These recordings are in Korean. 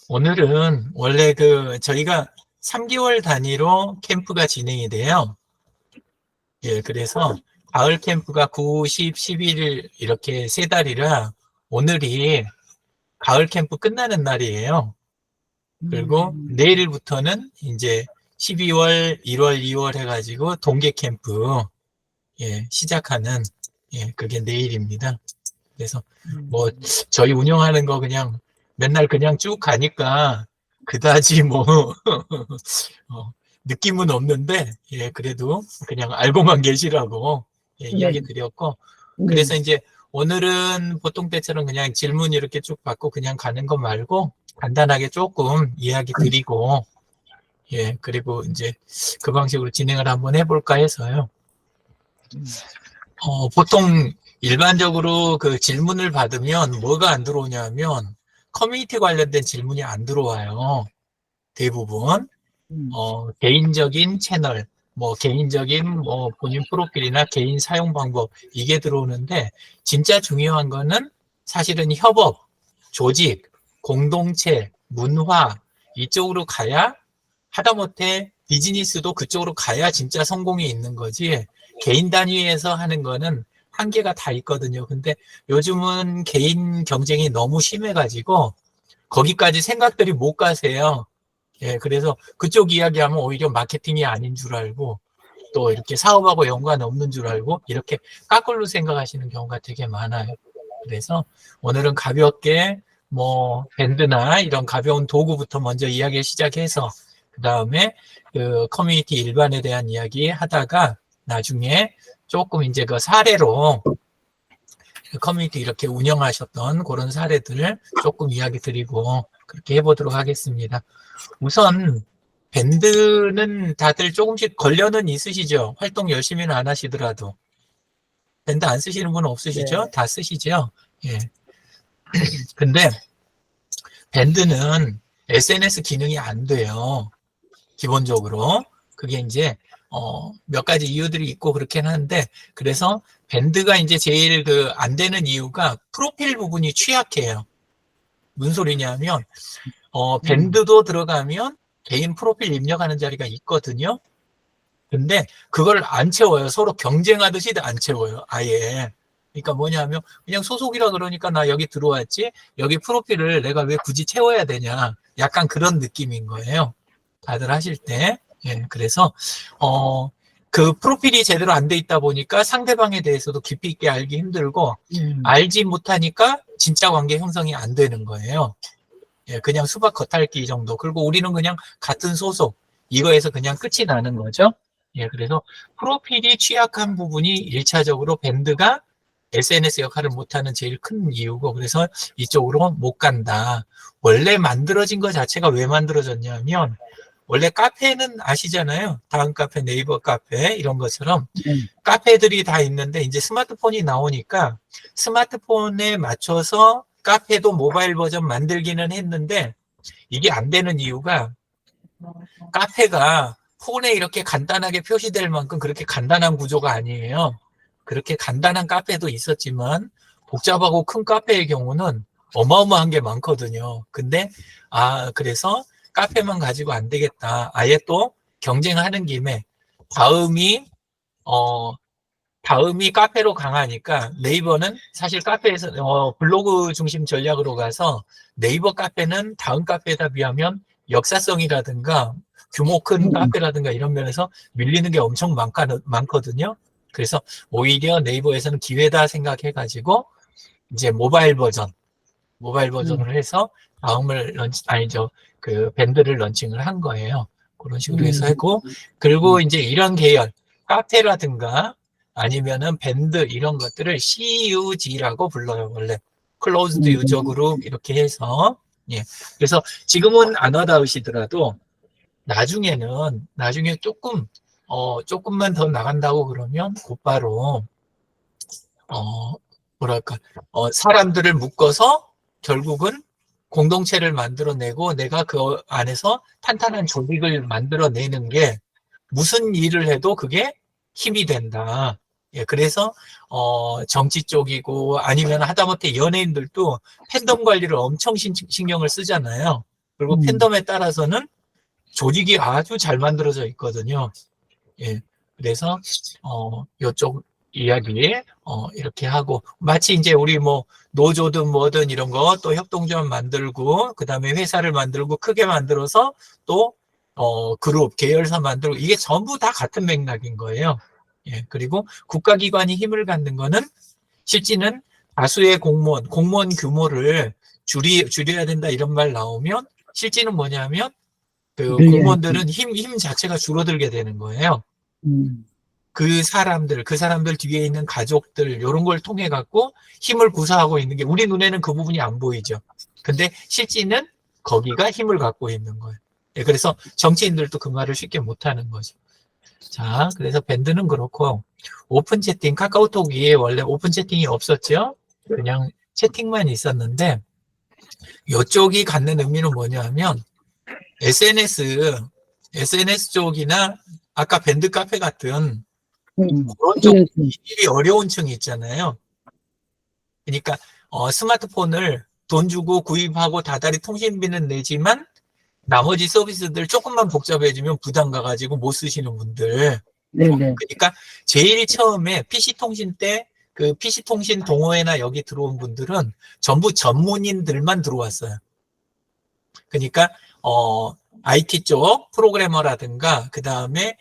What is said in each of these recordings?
오늘은 원래 저희가 3개월 단위로 캠프가 진행이 돼요. 예, 그래서 가을 캠프가 9, 10, 11일 이렇게 세 달이라 오늘이 가을 캠프 끝나는 날이에요. 그리고 내일부터는 이제 12월, 1월, 2월 해가지고 동계 캠프 시작하는 그게 내일입니다. 그래서 뭐 저희 운영하는 거 그냥 맨날 그냥 쭉 가니까 그다지 뭐 느낌은 없는데 그래도 그냥 알고만 계시라고 이야기 드렸고 그래서 이제 오늘은 보통 때처럼 그냥 질문 이렇게 쭉 받고 그냥 가는 거 말고 간단하게 조금 이야기 드리고 그리고 이제 그 방식으로 진행을 한번 해볼까 해서요. 보통 일반적으로 그 질문을 받으면 뭐가 안 들어오냐면 커뮤니티 관련된 질문이 안 들어와요. 대부분 개인적인 채널, 뭐 개인적인 뭐 본인 프로필이나 개인 사용 방법 이게 들어오는데 진짜 중요한 거는 사실은 협업, 조직, 공동체, 문화 이쪽으로 가야 하다못해 비즈니스도 그쪽으로 가야 진짜 성공이 있는 거지 개인 단위에서 하는 거는 한계가 다 있거든요. 근데 요즘은 개인 경쟁이 너무 심해가지고 거기까지 생각들이 못 가세요. 그래서 그쪽 이야기하면 오히려 마케팅이 아닌 줄 알고 또 이렇게 사업하고 연관 없는 줄 알고 이렇게 까꿀로 생각하시는 경우가 되게 많아요. 그래서 오늘은 가볍게 뭐 밴드나 이런 가벼운 도구부터 먼저 이야기 시작해서 그 다음에 그 커뮤니티 일반에 대한 이야기 하다가 나중에 조금 이제 그 사례로 그 커뮤니티 이렇게 운영하셨던 그런 사례들을 조금 이야기 드리고 그렇게 해보도록 하겠습니다. 우선 밴드는 다들 조금씩 걸려는 있으시죠? 활동 열심히는 안 하시더라도. 밴드 안 쓰시는 분은 없으시죠? 네. 다 쓰시죠? 예. 근데 밴드는 SNS 기능이 안 돼요. 기본적으로. 그게 이제 몇 가지 이유들이 있고 그렇긴 한데 그래서 밴드가 이제 제일 안 되는 이유가 프로필 부분이 취약해요. 무슨 소리냐면 밴드도 들어가면 개인 프로필 입력하는 자리가 있거든요. 근데 그걸 안 채워요. 서로 경쟁하듯이 안 채워요. 아예. 그러니까 뭐냐면 그냥 소속이라 그러니까 나 여기 들어왔지 여기 프로필을 내가 왜 굳이 채워야 되냐 약간 그런 느낌인 거예요. 다들 하실 때. 그래서 그 프로필이 제대로 안 돼 있다 보니까 상대방에 대해서도 깊이 있게 알기 힘들고 알지 못하니까 진짜 관계 형성이 안 되는 거예요. 그냥 수박 겉핥기 정도. 그리고 우리는 그냥 같은 소속 이거에서 그냥 끝이 나는 거죠. 그래서 프로필이 취약한 부분이 1차적으로 밴드가 SNS 역할을 못하는 제일 큰 이유고 그래서 이쪽으로 못 간다. 원래 만들어진 것 자체가 왜 만들어졌냐면 원래 카페는 아시잖아요. 다음 카페, 네이버 카페 이런 것처럼 카페들이 다 있는데 이제 스마트폰이 나오니까 스마트폰에 맞춰서 카페도 모바일 버전 만들기는 했는데 이게 안 되는 이유가 카페가 폰에 이렇게 간단하게 표시될 만큼 그렇게 간단한 구조가 아니에요. 그렇게 간단한 카페도 있었지만 복잡하고 큰 카페의 경우는 어마어마한 게 많거든요. 근데 그래서 카페만 가지고 안 되겠다. 아예 또 경쟁하는 김에 다음이 카페로 강하니까 네이버는 사실 카페에서 블로그 중심 전략으로 가서 네이버 카페는 다음 카페에다 비하면 역사성이라든가 규모 큰 카페라든가 이런 면에서 밀리는 게 엄청 많거든요. 그래서 오히려 네이버에서는 기회다 생각해가지고 이제 모바일 버전으로 해서 다음을 그 밴드를 런칭을 한 거예요. 그런 식으로 해서 했고 그리고 이제 이런 계열 카페라든가 아니면은 밴드 이런 것들을 CUG라고 불러요. 원래 클로즈드 유저 그룹 이렇게 해서 그래서 지금은 안 와닿으시더라도 나중에 조금만 더 나간다고 그러면 곧바로 사람들을 묶어서 결국은 공동체를 만들어내고 내가 그 안에서 탄탄한 조직을 만들어내는 게 무슨 일을 해도 그게 힘이 된다. 그래서 정치 쪽이고 아니면 하다못해 연예인들도 팬덤 관리를 엄청 신경을 쓰잖아요. 그리고 팬덤에 따라서는 조직이 아주 잘 만들어져 있거든요. 예. 그래서, 요쪽 이야기, 이렇게 하고, 마치 이제 우리 뭐, 노조든 뭐든 이런 거 또 협동조합 만들고, 그 다음에 회사를 만들고, 크게 만들어서 또, 그룹, 계열사 만들고, 이게 전부 다 같은 맥락인 거예요. 예. 그리고 국가기관이 힘을 갖는 거는 실제는 다수의 공무원 규모를 줄여야 된다 이런 말 나오면 실제는 뭐냐면 그 공무원들은 힘 자체가 줄어들게 되는 거예요. 그 사람들 뒤에 있는 가족들 이런 걸 통해 갖고 힘을 구사하고 있는 게 우리 눈에는 그 부분이 안 보이죠. 근데 실제는 거기가 힘을 갖고 있는 거예요. 예, 그래서 정치인들도 그 말을 쉽게 못하는 거죠. 자, 그래서 밴드는 그렇고 오픈 채팅, 카카오톡 위에 원래 오픈 채팅이 없었죠. 그냥 채팅만 있었는데 이쪽이 갖는 의미는 뭐냐면 SNS 쪽이나 아까 밴드 카페 같은 그런 쪽 일이 어려운 층이 있잖아요. 그러니까 스마트폰을 돈 주고 구입하고 다달이 통신비는 내지만 나머지 서비스들 조금만 복잡해지면 부담 가가지고 못 쓰시는 분들. 그러니까 제일 처음에 PC통신 때 그 PC통신 동호회나 여기 들어온 분들은 전부 전문인들만 들어왔어요. 그러니까 IT 쪽 프로그래머라든가 그 다음에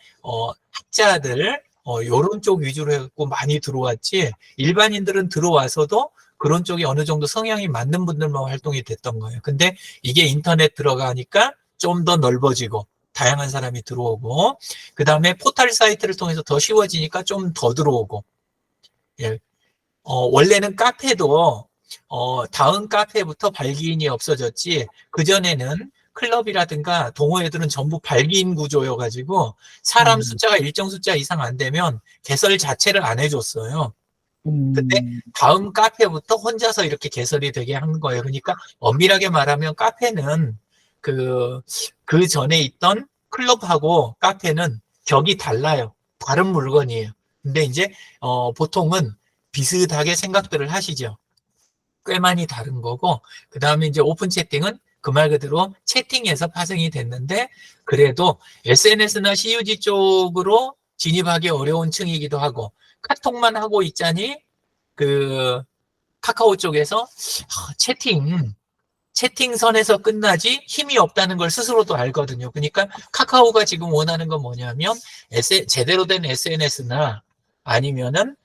학자들 요런 쪽 위주로 해갖고 많이 들어왔지 일반인들은 들어와서도 그런 쪽이 어느 정도 성향이 맞는 분들만 활동이 됐던 거예요. 근데 이게 인터넷 들어가니까 좀 더 넓어지고 다양한 사람이 들어오고 그 다음에 포털 사이트를 통해서 더 쉬워지니까 좀 더 들어오고 예. 원래는 카페도 다음 카페부터 발기인이 없어졌지 그전에는 클럽이라든가 동호회들은 전부 발기인 구조여가지고 사람 숫자가 일정 숫자 이상 안 되면 개설 자체를 안 해줬어요. 근데 다음 카페부터 혼자서 이렇게 개설이 되게 한 거예요. 그러니까 엄밀하게 말하면 카페는 그 전에 있던 클럽하고 카페는 격이 달라요. 다른 물건이에요. 근데 이제 보통은 비슷하게 생각들을 하시죠. 꽤 많이 다른 거고 그 다음에 이제 오픈 채팅은 그 말 그대로 채팅에서 파생이 됐는데 그래도 SNS나 CUG 쪽으로 진입하기 어려운 층이기도 하고 카톡만 하고 있자니 그 카카오 쪽에서 채팅선에서 끝나지 힘이 없다는 걸 스스로도 알거든요. 그러니까 카카오가 지금 원하는 건 뭐냐면 제대로 된 SNS나 아니면은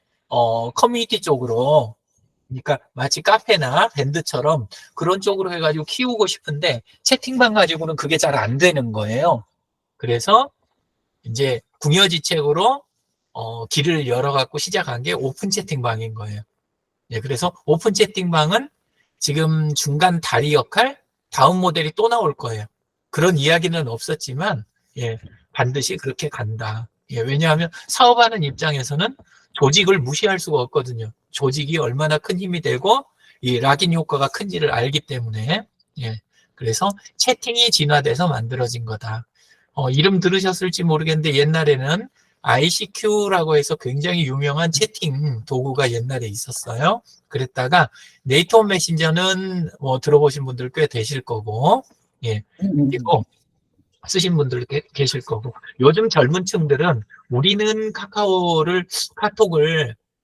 커뮤니티 쪽으로 그러니까 마치 카페나 밴드처럼 그런 쪽으로 해가지고 키우고 싶은데 채팅방 가지고는 그게 잘 안 되는 거예요. 그래서 이제 궁여지책으로 길을 열어갖고 시작한 게 오픈 채팅방인 거예요. 예, 그래서 오픈 채팅방은 지금 중간 다리 역할 다음 모델이 또 나올 거예요. 그런 이야기는 없었지만 예, 반드시 그렇게 간다. 예, 왜냐하면 사업하는 입장에서는 조직을 무시할 수가 없거든요. 조직이 얼마나 큰 힘이 되고 이 락인 효과가 큰지를 알기 때문에 예, 그래서 채팅이 진화돼서 만들어진 거다. 이름 들으셨을지 모르겠는데 옛날에는 ICQ라고 해서 굉장히 유명한 채팅 도구가 옛날에 있었어요. 그랬다가 네이트워크 메신저는 뭐 들어보신 분들 꽤 되실 거고, 예. 그리고 쓰신 분들 계실 거고, 요즘 젊은 층들은 우리는 카톡을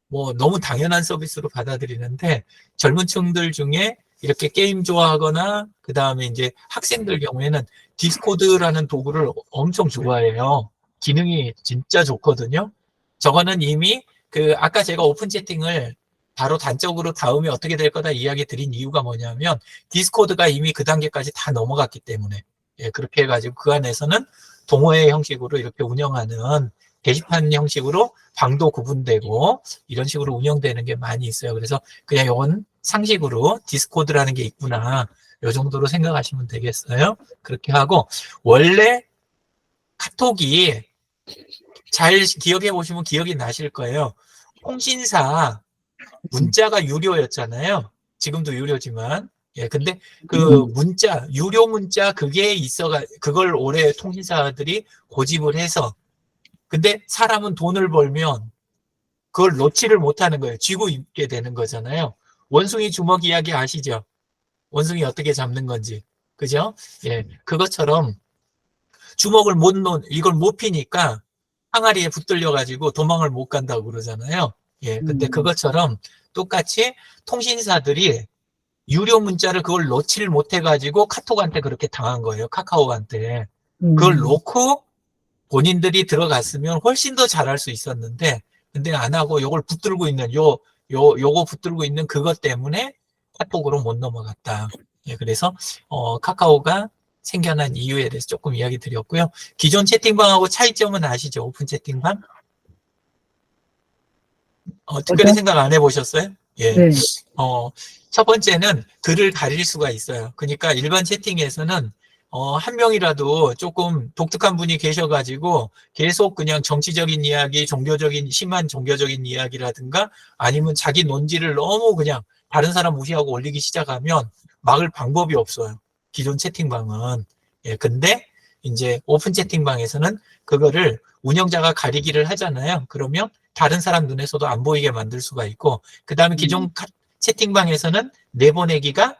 뭐 너무 당연한 서비스로 받아들이는데 젊은 층들 중에 이렇게 게임 좋아하거나 그 다음에 이제 학생들 경우에는 디스코드라는 도구를 엄청 좋아해요. 기능이 진짜 좋거든요. 저거는 이미 아까 제가 오픈 채팅을 바로 단적으로 다음에 어떻게 될 거다 이야기 드린 이유가 뭐냐면 디스코드가 이미 그 단계까지 다 넘어갔기 때문에 예, 그렇게 해가지고 그 안에서는 동호회 형식으로 이렇게 운영하는 게시판 형식으로 방도 구분되고 이런 식으로 운영되는 게 많이 있어요. 그래서 그냥 이건 상식으로 디스코드라는 게 있구나 이 정도로 생각하시면 되겠어요. 그렇게 하고 원래 카톡이 잘 기억해 보시면 기억이 나실 거예요. 통신사 문자가 유료였잖아요. 지금도 유료지만. 예, 근데 유료 문자 그걸 올해 통신사들이 고집을 해서 근데 사람은 돈을 벌면 그걸 놓지를 못하는 거예요. 쥐고 있게 되는 거잖아요. 원숭이 주먹 이야기 아시죠? 원숭이 어떻게 잡는 건지. 그죠? 예, 그것처럼 주먹을 이걸 못 피니까 항아리에 붙들려가지고 도망을 못 간다고 그러잖아요. 예, 근데 그것처럼 똑같이 통신사들이 유료 문자를 그걸 놓지를 못해가지고 카톡한테 그렇게 당한 거예요. 카카오한테. 그걸 놓고 본인들이 들어갔으면 훨씬 더 잘할 수 있었는데, 근데 안 하고 요걸 붙들고 있는, 요거 붙들고 있는 그것 때문에 카톡으로 못 넘어갔다. 예, 그래서, 카카오가 생겨난 이유에 대해서 조금 이야기 드렸고요. 기존 채팅방하고 차이점은 아시죠? 오픈 채팅방? 특별히 뭐죠? 생각 안 해보셨어요? 예. 네. 첫 번째는 글을 가릴 수가 있어요. 그러니까 일반 채팅에서는 한 명이라도 조금 독특한 분이 계셔가지고 계속 그냥 정치적인 이야기, 심한 종교적인 이야기라든가 아니면 자기 논지를 너무 그냥 다른 사람 무시하고 올리기 시작하면 막을 방법이 없어요. 기존 채팅방은. 예, 근데 이제 오픈 채팅방에서는 그거를 운영자가 가리기를 하잖아요. 그러면 다른 사람 눈에서도 안 보이게 만들 수가 있고, 그 다음에 기존 채팅방에서는 내보내기가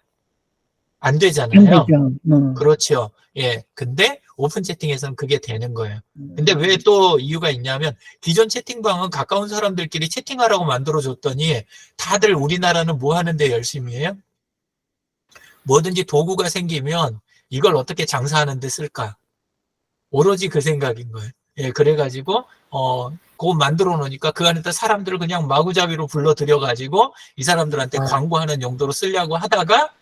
안 안 되잖아요. 되죠. 그렇죠. 예. 근데 오픈 채팅에서는 그게 되는 거예요. 근데 왜 또 이유가 있냐면 기존 채팅방은 가까운 사람들끼리 채팅하라고 만들어줬더니 다들 우리나라는 뭐 하는데 열심히 해요? 뭐든지 도구가 생기면 이걸 어떻게 장사하는 데 쓸까? 오로지 그 생각인 거예요. 예, 그래가지고, 그거 만들어 놓으니까 그 안에다 사람들을 그냥 마구잡이로 불러들여가지고 이 사람들한테 광고하는 용도로 쓰려고 하다가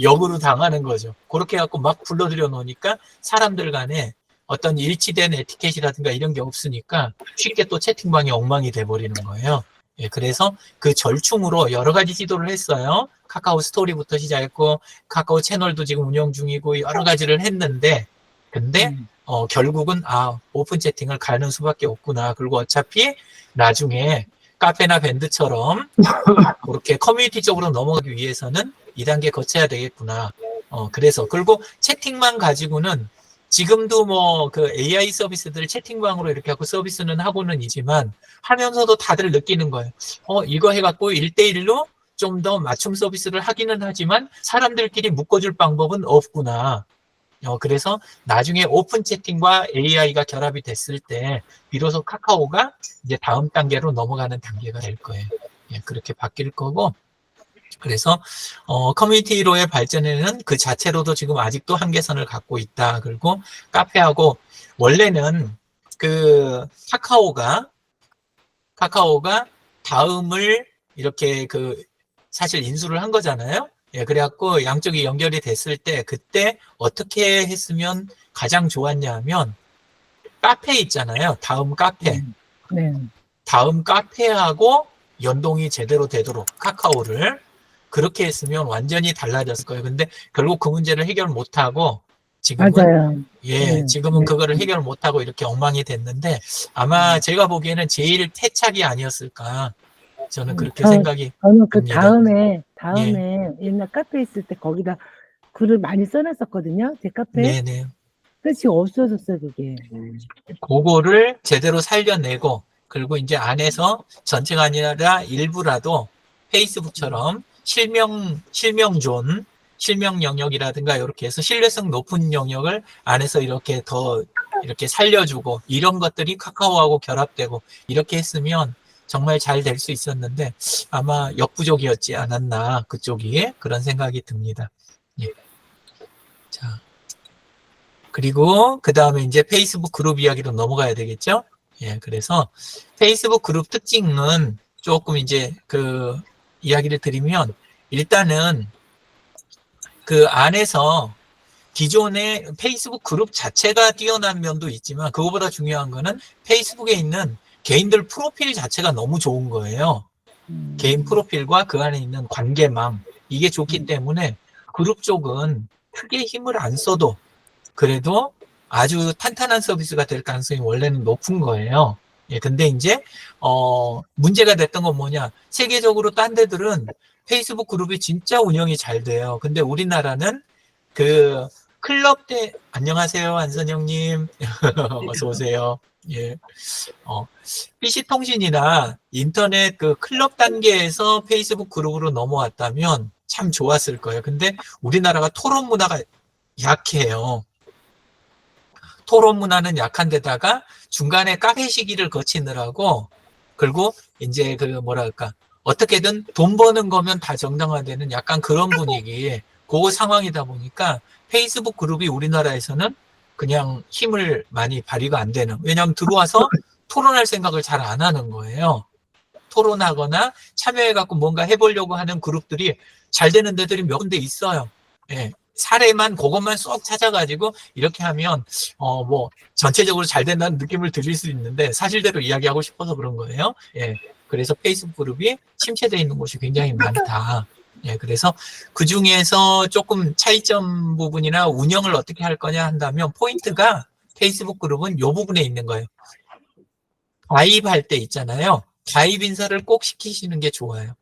역으로 당하는 거죠. 그렇게 해갖고 막 불러들여 놓으니까 사람들 간에 어떤 일치된 에티켓이라든가 이런 게 없으니까 쉽게 또 채팅방이 엉망이 돼버리는 거예요. 예, 그래서 그 절충으로 여러 가지 시도를 했어요. 카카오 스토리부터 시작했고 카카오 채널도 지금 운영 중이고 여러 가지를 했는데 근데 결국은 오픈 채팅을 가는 수밖에 없구나. 그리고 어차피 나중에 카페나 밴드처럼 그렇게 커뮤니티적으로 넘어가기 위해서는 2단계 거쳐야 되겠구나. 그래서 그리고 채팅만 가지고는 지금도 뭐 그 AI 서비스들 채팅방으로 이렇게 하고 서비스는 하고는 있지만 하면서도 다들 느끼는 거예요. 이거 해갖고 1대1로 좀 더 맞춤 서비스를 하기는 하지만 사람들끼리 묶어줄 방법은 없구나. 그래서 나중에 오픈 채팅과 AI가 결합이 됐을 때 비로소 카카오가 이제 다음 단계로 넘어가는 단계가 될 거예요. 예, 그렇게 바뀔 거고 그래서 커뮤니티로의 발전에는 그 자체로도 지금 아직도 한계선을 갖고 있다. 그리고 카페하고 원래는 그 카카오가 다음을 이렇게 사실 인수를 한 거잖아요. 예, 그래갖고 양쪽이 연결이 됐을 때 그때 어떻게 했으면 가장 좋았냐 하면 카페 있잖아요. 다음 카페. 네. 다음 카페하고 연동이 제대로 되도록 카카오를 그렇게 했으면 완전히 달라졌을 거예요. 근데 결국 그 문제를 해결 못하고 지금은 맞아요. 예, 지금은 네. 그거를 해결 못하고 이렇게 엉망이 됐는데 아마 제가 보기에는 제일 태착이 아니었을까 저는 그렇게 생각이 저는 그 듭니다. 다음에 예. 옛날 카페 있을 때 거기다 글을 많이 써놨었거든요. 제 카페에. 네네. 끝이 없어졌어요, 그게. 그거를 제대로 살려내고 그리고 이제 안에서 전체가 아니라 일부라도 페이스북처럼 실명 영역이라든가 이렇게 해서 신뢰성 높은 영역을 안에서 이렇게 더 이렇게 살려주고 이런 것들이 카카오하고 결합되고 이렇게 했으면 정말 잘 될 수 있었는데 아마 역부족이었지 않았나 그쪽이 그런 생각이 듭니다. 예. 자. 그리고 그 다음에 이제 페이스북 그룹 이야기로 넘어가야 되겠죠? 예, 그래서 페이스북 그룹 특징은 조금 이제 그 이야기를 드리면 일단은 그 안에서 기존의 페이스북 그룹 자체가 뛰어난 면도 있지만 그거보다 중요한 거는 페이스북에 있는 개인들 프로필 자체가 너무 좋은 거예요. 개인 프로필과 그 안에 있는 관계망 이게 좋기 때문에 그룹 쪽은 크게 힘을 안 써도 그래도 아주 탄탄한 서비스가 될 가능성이 원래는 높은 거예요. 예, 근데 이제, 문제가 됐던 건 뭐냐. 세계적으로 딴 데들은 페이스북 그룹이 진짜 운영이 잘 돼요. 근데 우리나라는 안녕하세요, 안선영님. 어서오세요. 예. PC통신이나 인터넷 그 클럽 단계에서 페이스북 그룹으로 넘어왔다면 참 좋았을 거예요. 근데 우리나라가 토론 문화가 약해요. 토론 문화는 약한 데다가 중간에 카페 시기를 거치느라고, 그리고 이제 그 뭐랄까, 어떻게든 돈 버는 거면 다 정당화되는 약간 그런 분위기, 그 상황이다 보니까 페이스북 그룹이 우리나라에서는 그냥 힘을 많이 발휘가 안 되는, 왜냐하면 들어와서 토론할 생각을 잘 안 하는 거예요. 토론하거나 참여해갖고 뭔가 해보려고 하는 그룹들이 잘 되는 데들이 몇 군데 있어요. 예. 사례만 그것만 쏙 찾아가지고 이렇게 하면 뭐 전체적으로 잘 된다는 느낌을 드릴 수 있는데 사실대로 이야기하고 싶어서 그런 거예요. 예. 그래서 페이스북 그룹이 침체되어 있는 곳이 굉장히 많다. 예. 그래서 그 중에서 조금 차이점 부분이나 운영을 어떻게 할 거냐 한다면 포인트가 페이스북 그룹은 이 부분에 있는 거예요. 가입할 때 있잖아요. 가입 인사를 꼭 시키시는 게 좋아요.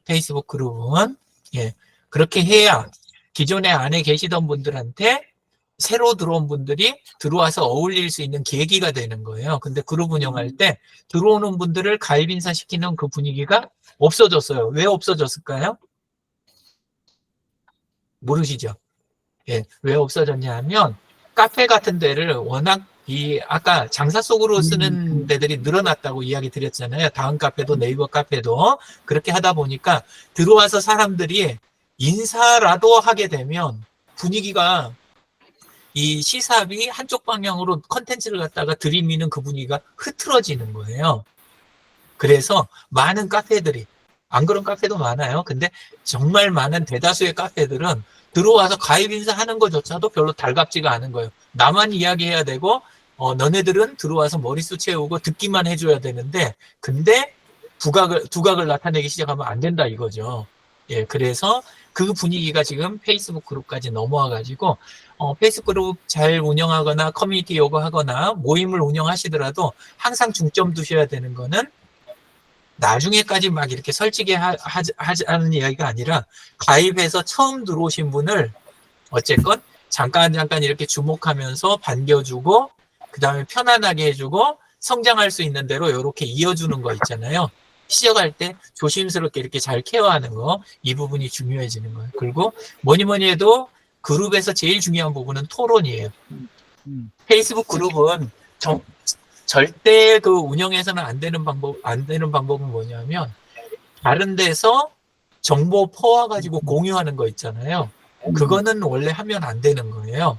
페이스북 그룹은. 예. 그렇게 해야 기존에 안에 계시던 분들한테 새로 들어온 분들이 들어와서 어울릴 수 있는 계기가 되는 거예요. 근데 그룹 운영할 때 들어오는 분들을 가입 인사 시키는 그 분위기가 없어졌어요. 왜 없어졌을까요? 모르시죠? 예. 왜 없어졌냐 하면 카페 같은 데를 워낙 아까 장사 속으로 쓰는 데들이 늘어났다고 이야기 드렸잖아요. 다음 카페도 네이버 카페도 그렇게 하다 보니까 들어와서 사람들이 인사라도 하게 되면 분위기가 이 시삽이 한쪽 방향으로 컨텐츠를 갖다가 들이미는 그 분위기가 흐트러지는 거예요. 그래서 많은 카페들이, 안 그런 카페도 많아요. 근데 정말 많은 대다수의 카페들은 들어와서 가입 인사하는 것조차도 별로 달갑지가 않은 거예요. 나만 이야기해야 되고 너네들은 들어와서 머릿수 채우고 듣기만 해줘야 되는데 근데 두각을 나타내기 시작하면 안 된다 이거죠. 예, 그래서 그 분위기가 지금 페이스북 그룹까지 넘어와가지고 페이스북 그룹 잘 운영하거나 커뮤니티 요구하거나 모임을 운영하시더라도 항상 중점 두셔야 되는 거는 나중에까지 막 이렇게 설치게 하자는 이야기가 아니라 가입해서 처음 들어오신 분을 어쨌건 잠깐 이렇게 주목하면서 반겨주고 그 다음에 편안하게 해주고 성장할 수 있는 대로 이렇게 이어주는 거 있잖아요. 시작할 때 조심스럽게 이렇게 잘 케어하는 거, 이 부분이 중요해지는 거예요. 그리고 뭐니 해도 그룹에서 제일 중요한 부분은 토론이에요. 페이스북 그룹은 절대 그 운영에서는 안 되는 방법은 뭐냐면 다른 데서 정보 퍼와 가지고 공유하는 거 있잖아요. 그거는 원래 하면 안 되는 거예요.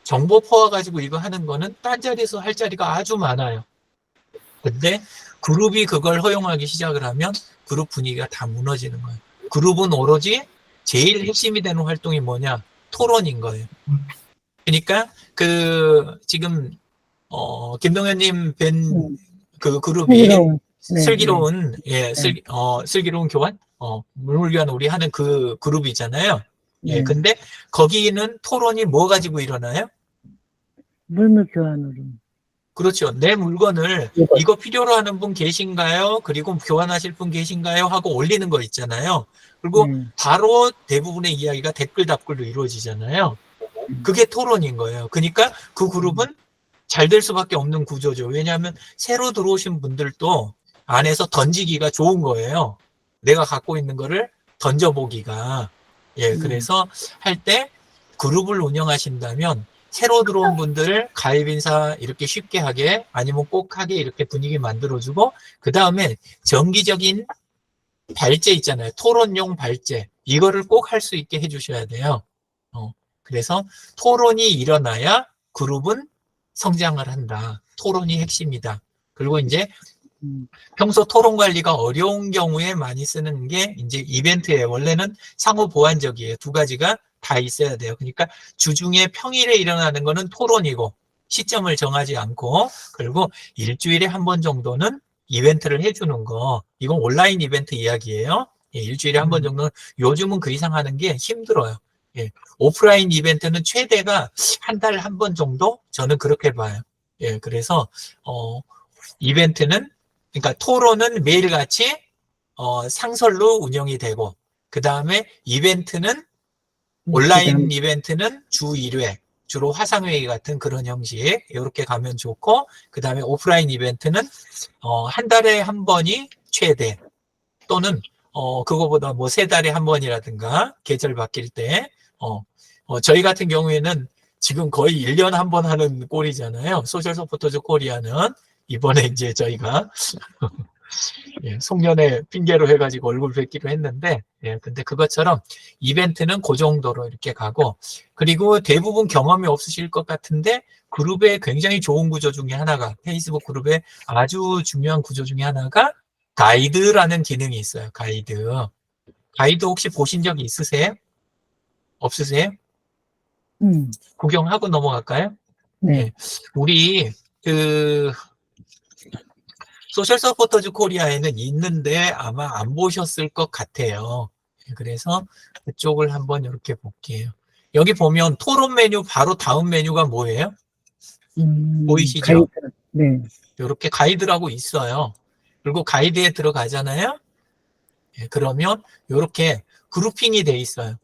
정보 퍼와 가지고 이거 하는 거는 딴 자리에서 할 자리가 아주 많아요. 근데 그룹이 그걸 허용하기 시작을 하면 그룹 분위기가 다 무너지는 거예요. 그룹은 오로지 제일 핵심이 되는 활동이 뭐냐? 토론인 거예요. 그러니까 지금 김동현님 뵌 그 그룹이 슬기로운 슬기로운 교환 물물교환 우리 하는 그 그룹이잖아요. 예, 근데 거기는 토론이 뭐 가지고 일어나요? 물물교환으로. 그렇죠. 내 물건을 이거 필요로 하는 분 계신가요? 그리고 교환하실 분 계신가요? 하고 올리는 거 있잖아요. 그리고 바로 대부분의 이야기가 댓글 답글로 이루어지잖아요. 그게 토론인 거예요. 그러니까 그 그룹은 잘 될 수밖에 없는 구조죠. 왜냐하면 새로 들어오신 분들도 안에서 던지기가 좋은 거예요. 내가 갖고 있는 거를 던져보기가. 예, 그래서 할 때 그룹을 운영하신다면 새로 들어온 분들을 가입 인사 이렇게 쉽게 하게 아니면 꼭 하게 이렇게 분위기 만들어주고 그 다음에 정기적인 발제 있잖아요. 토론용 발제. 이거를 꼭 할 수 있게 해주셔야 돼요. 그래서 토론이 일어나야 그룹은 성장을 한다. 토론이 핵심이다. 그리고 이제 평소 토론 관리가 어려운 경우에 많이 쓰는 게 이제 이벤트예요. 원래는 상호 보완적이에요. 두 가지가 다 있어야 돼요. 그러니까 주중에 평일에 일어나는 거는 토론이고 시점을 정하지 않고 그리고 일주일에 한 번 정도는 이벤트를 해주는 거. 이건 온라인 이벤트 이야기예요. 예, 일주일에 한 번 정도는 요즘은 그 이상 하는 게 힘들어요. 예, 오프라인 이벤트는 최대가 한 달 한 번 정도? 저는 그렇게 봐요. 예, 그래서 이벤트는 그러니까 토론은 매일같이 상설로 운영이 되고 그 다음에 이벤트는 온라인 이벤트는 주 1회 주로 화상회의 같은 그런 형식 이렇게 가면 좋고 그 다음에 오프라인 이벤트는 한 달에 한 번이 최대 또는 그거보다 뭐 3달에 한 번이라든가 계절 바뀔 때, 저희 같은 경우에는 지금 거의 1년에 한 번 하는 꼴이잖아요. 소셜 서포터즈 코리아는 이번에 이제 저희가 예, 송년회 핑계로 해가지고 얼굴 뵙기로 했는데, 예, 근데 그것처럼 이벤트는 그 정도로 이렇게 가고, 그리고 대부분 경험이 없으실 것 같은데, 그룹의 굉장히 좋은 구조 중에 하나가, 페이스북 그룹의 아주 중요한 구조 중에 하나가 가이드라는 기능이 있어요. 가이드. 가이드 혹시 보신 적이 있으세요? 없으세요? 구경하고 넘어갈까요? 네. 예. 우리, 소셜 서포터즈 코리아에는 있는데 아마 안 보셨을 것 같아요. 그래서 그쪽을 한번 이렇게 볼게요. 여기 보면 토론 메뉴 바로 다음 메뉴가 뭐예요? 보이시죠? 가이드. 네. 이렇게 가이드라고 있어요. 그리고 가이드에 들어가잖아요. 예, 그러면 이렇게 그룹핑이 돼 있어요.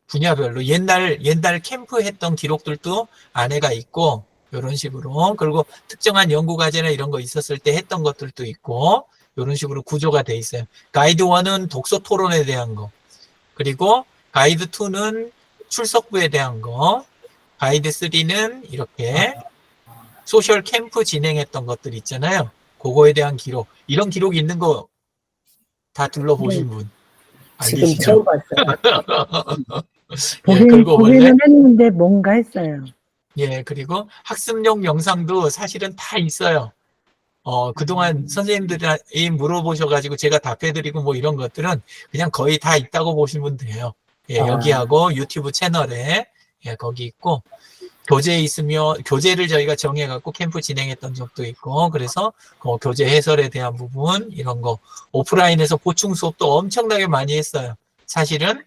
분야별로 옛날 캠프 했던 기록들도 안에가 있고 이런 식으로, 그리고 특정한 연구 과제나 이런 거 있었을 때 했던 것들도 있고 이런 식으로 구조가 돼 있어요. 가이드 1은 독서 토론에 대한 거, 그리고 가이드 2는 출석부에 대한 거, 가이드 3는 이렇게 소셜 캠프 진행했던 것들 있잖아요. 그거에 대한 기록, 이런 기록이 있는 거 다 둘러보신 네. 분 지금 알리시죠? 처음 봤어요. 예, 그리고 원래 보기는 했는데 뭔가 했어요. 예, 그리고 학습용 영상도 사실은 다 있어요. 그동안 선생님들이 물어보셔가지고 제가 답해드리고 뭐 이런 것들은 그냥 거의 다 있다고 보시면 돼요. 예, 여기하고 유튜브 채널에, 예, 거기 있고, 교재 있으면, 교재를 저희가 정해갖고 캠프 진행했던 적도 있고, 그래서 교재 해설에 대한 부분, 이런 거, 오프라인에서 보충 수업도 엄청나게 많이 했어요. 사실은,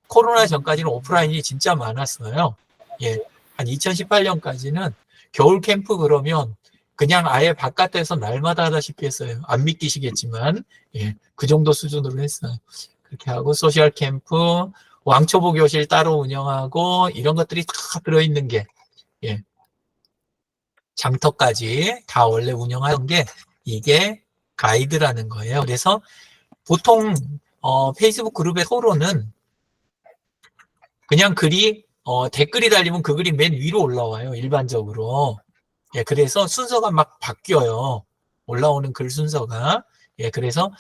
코로나 전까지는 오프라인이 진짜 많았어요. 예, 한 2018년까지는 겨울 캠프 그러면 그냥 아예 바깥에서 날마다 하다시피 했어요. 안 믿기시겠지만, 예, 그 정도 수준으로 했어요. 그렇게 하고, 소셜 캠프, 왕초보 교실 따로 운영하고, 이런 것들이 다 들어있는 게, 예, 장터까지 다 원래 운영하는 게, 이게 가이드라는 거예요. 그래서 보통, 페이스북 그룹의 토론은 그냥 댓글이 달리면 그 글이 맨 위로 올라와요. 일반적으로. 예, 그래서 순서가 막 바뀌어요. 올라오는 글 순서가. 예, 그래서,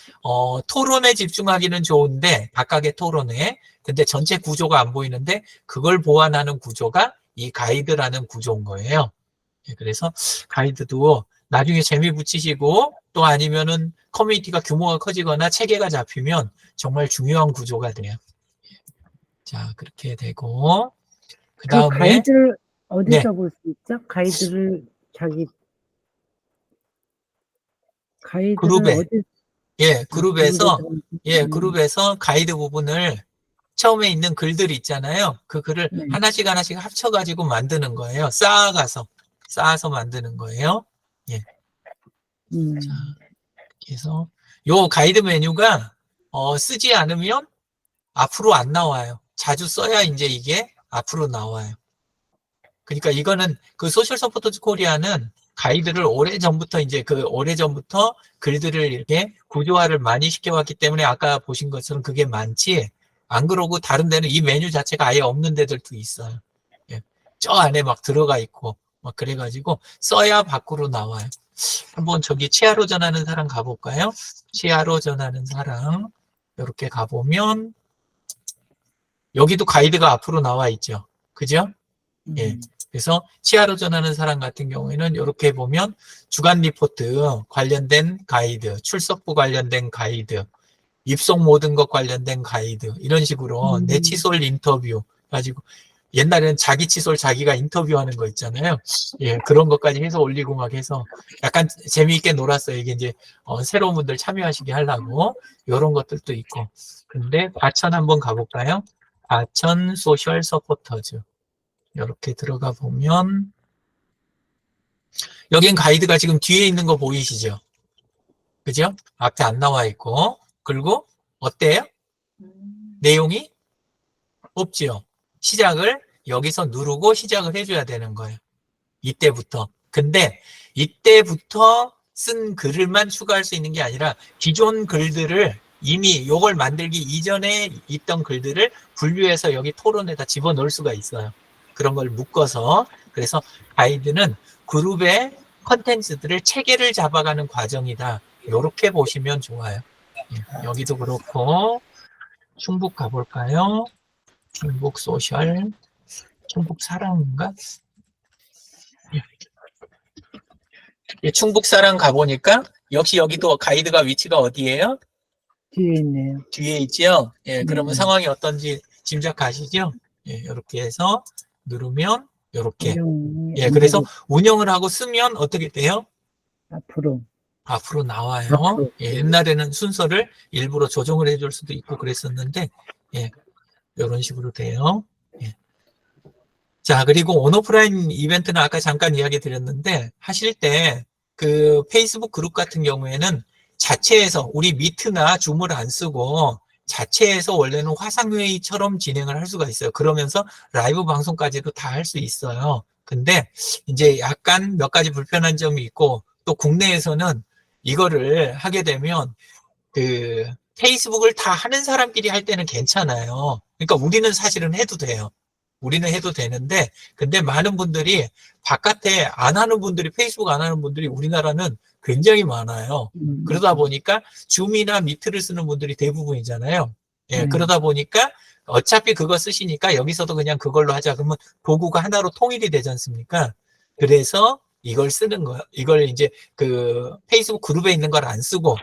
토론에 집중하기는 좋은데, 각각의 토론에. 근데 전체 구조가 안 보이는데, 그걸 보완하는 구조가 이 가이드라는 구조인 거예요. 예, 그래서 가이드도 나중에 재미 붙이시고, 또 아니면은 커뮤니티가 규모가 커지거나 체계가 잡히면 정말 중요한 구조가 돼요. 자, 그렇게 되고, 그 그 다음에, 가이드를 어디서 네, 볼 수 있죠? 가이드를 그룹에, 어디? 예, 그룹에서, 예, 음, 그룹에서 가이드 부분을 처음에 있는 글들 있잖아요. 그 글을 네. 하나씩 합쳐가지고 만드는 거예요. 쌓아서 만드는 거예요. 예. 자, 그래서 요 가이드 메뉴가, 쓰지 않으면 앞으로 안 나와요. 자주 써야 이제 이게 앞으로 나와요. 그러니까 이거는 그 소셜 서포터즈 코리아는 가이드를 오래전부터 글들을 이렇게 구조화를 많이 시켜왔기 때문에 아까 보신 것처럼 그게 많지, 안 그러고 다른 데는 이 메뉴 자체가 아예 없는 데들도 있어요. 예. 저 안에 막 들어가 있고 막 그래가지고 써야 밖으로 나와요. 한번 저기 치아로 전하는 사람 가볼까요? 치아로 전하는 사람 이렇게 가보면 여기도 가이드가 앞으로 나와 있죠. 그죠? 예. 그래서 치아로 전하는 사람 같은 경우에는 이렇게 보면 주간 리포트 관련된 가이드, 출석부 관련된 가이드, 입속 모든 것 관련된 가이드, 이런 식으로 내 칫솔 인터뷰 가지고, 옛날에는 자기 칫솔 자기가 인터뷰하는 거 있잖아요. 예, 그런 것까지 해서 올리고 막 해서 약간 재미있게 놀았어요. 이게 이제 새로운 분들 참여하시게 하려고 이런 것들도 있고. 근데 과천 한번 가볼까요? 과천 소셜 서포터즈. 이렇게 들어가 보면 여긴 가이드가 지금 뒤에 있는 거 보이시죠? 그죠? 앞에 안 나와 있고. 그리고 어때요? 내용이 없지요. 시작을 여기서 누르고 시작을 해줘야 되는 거예요. 이때부터. 근데 이때부터 쓴 글을만 추가할 수 있는 게 아니라 기존 글들을 이미 요걸 만들기 이전에 있던 글들을 분류해서 여기 토론에다 집어넣을 수가 있어요. 그런 걸 묶어서. 그래서 가이드는 그룹의 컨텐츠들을 체계를 잡아가는 과정이다. 이렇게 보시면 좋아요. 여기도 그렇고 충북 가볼까요? 충북 소셜, 충북 사랑인가? 충북 사랑 가보니까 역시 여기도 가이드가 위치가 어디예요? 뒤에 있네요. 뒤에 있죠? 예, 네. 그러면 상황이 어떤지 짐작가시죠? 예, 이렇게 해서 누르면 이렇게. 예, 그래서 운영을 하고 쓰면 어떻게 돼요? 앞으로 나와요. 예, 옛날에는 순서를 일부러 조정을 해줄 수도 있고 그랬었는데, 예, 이런 식으로 돼요. 예. 자, 그리고 온오프라인 이벤트는 아까 잠깐 이야기 드렸는데, 하실 때 그 페이스북 그룹 같은 경우에는 자체에서 우리 미트나 줌을 안 쓰고 자체에서 원래는 화상회의처럼 진행을 할 수가 있어요. 그러면서 라이브 방송까지도 다 할 수 있어요. 근데 이제 약간 몇 가지 불편한 점이 있고, 또 국내에서는 이거를 하게 되면 그 페이스북을 다 하는 사람끼리 할 때는 괜찮아요. 그러니까 우리는 사실은 해도 돼요. 우리는 해도 되는데, 근데 많은 분들이 바깥에 안 하는 분들이, 페이스북 안 하는 분들이 우리나라는 굉장히 많아요. 그러다 보니까 줌이나 미트를 쓰는 분들이 대부분이잖아요. 예, 그러다 보니까 어차피 그거 쓰시니까 여기서도 그냥 그걸로 하자. 그러면 도구가 하나로 통일이 되지 않습니까? 그래서 이걸 쓰는 거예요. 이걸 이제 그 페이스북 그룹에 있는 걸 안 쓰고,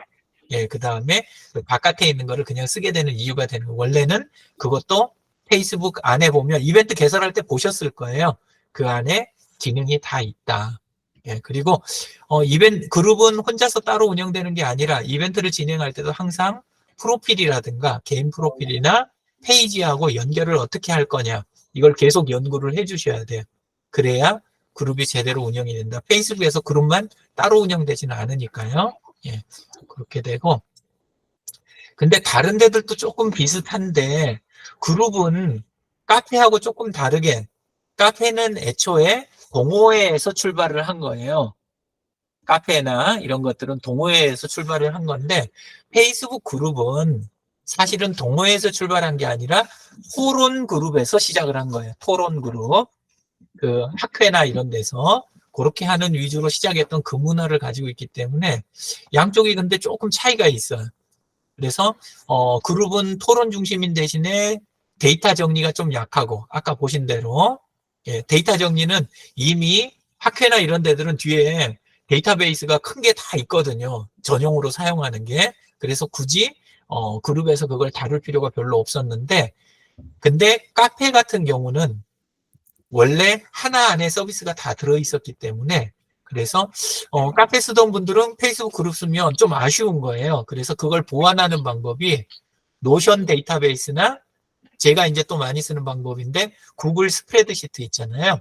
예, 그 다음에 바깥에 있는 거를 그냥 쓰게 되는 이유가 되는 거예요. 원래는 그것도 페이스북 안에 보면 이벤트 개설할 때 보셨을 거예요. 그 안에 기능이 다 있다. 예, 그리고 이벤트 그룹은 혼자서 따로 운영되는 게 아니라 이벤트를 진행할 때도 항상 프로필이라든가 개인 프로필이나 페이지하고 연결을 어떻게 할 거냐, 이걸 계속 연구를 해주셔야 돼요. 그래야 그룹이 제대로 운영이 된다. 페이스북에서 그룹만 따로 운영되지는 않으니까요. 예, 그렇게 되고, 근데 다른 데들도 조금 비슷한데, 그룹은 카페하고 조금 다르게, 카페는 애초에 동호회에서 출발을 한 거예요. 카페나 이런 것들은 동호회에서 출발을 한 건데, 페이스북 그룹은 사실은 동호회에서 출발한 게 아니라 토론 그룹에서 시작을 한 거예요. 토론 그룹. 그 학회나 이런 데서 그렇게 하는 위주로 시작했던 그 문화를 가지고 있기 때문에 양쪽이 근데 조금 차이가 있어요. 그래서 그룹은 토론 중심인 대신에 데이터 정리가 좀 약하고, 아까 보신 대로 예, 데이터 정리는 이미 학회나 이런 데들은 뒤에 데이터베이스가 큰 게 다 있거든요. 전용으로 사용하는 게. 그래서 굳이 그룹에서 그걸 다룰 필요가 별로 없었는데, 근데 카페 같은 경우는 원래 하나 안에 서비스가 다 들어있었기 때문에, 그래서 카페 쓰던 분들은 페이스북 그룹 쓰면 좀 아쉬운 거예요. 그래서 그걸 보완하는 방법이 노션 데이터베이스나 제가 이제 또 많이 쓰는 방법인데 구글 스프레드시트 있잖아요.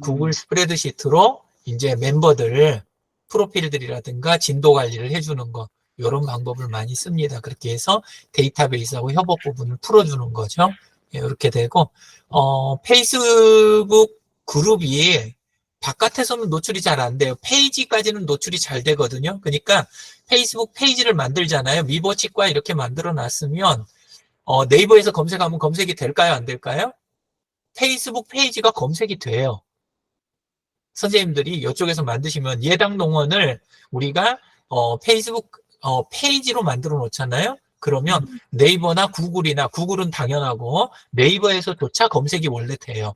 구글 스프레드시트로 이제 멤버들 프로필들이라든가 진도 관리를 해주는 거, 이런 방법을 많이 씁니다. 그렇게 해서 데이터베이스하고 협업 부분을 풀어주는 거죠. 예, 이렇게 되고 페이스북 그룹이 바깥에서는 노출이 잘 안 돼요. 페이지까지는 노출이 잘 되거든요. 그러니까 페이스북 페이지를 만들잖아요. 미보치과 이렇게 만들어 놨으면 네이버에서 검색하면 검색이 될까요? 안 될까요? 페이스북 페이지가 검색이 돼요. 선생님들이 이쪽에서 만드시면 예당 농원을 우리가 페이스북 페이지로 만들어 놓잖아요. 그러면 네이버나 구글이나, 구글은 당연하고 네이버에서조차 검색이 원래 돼요.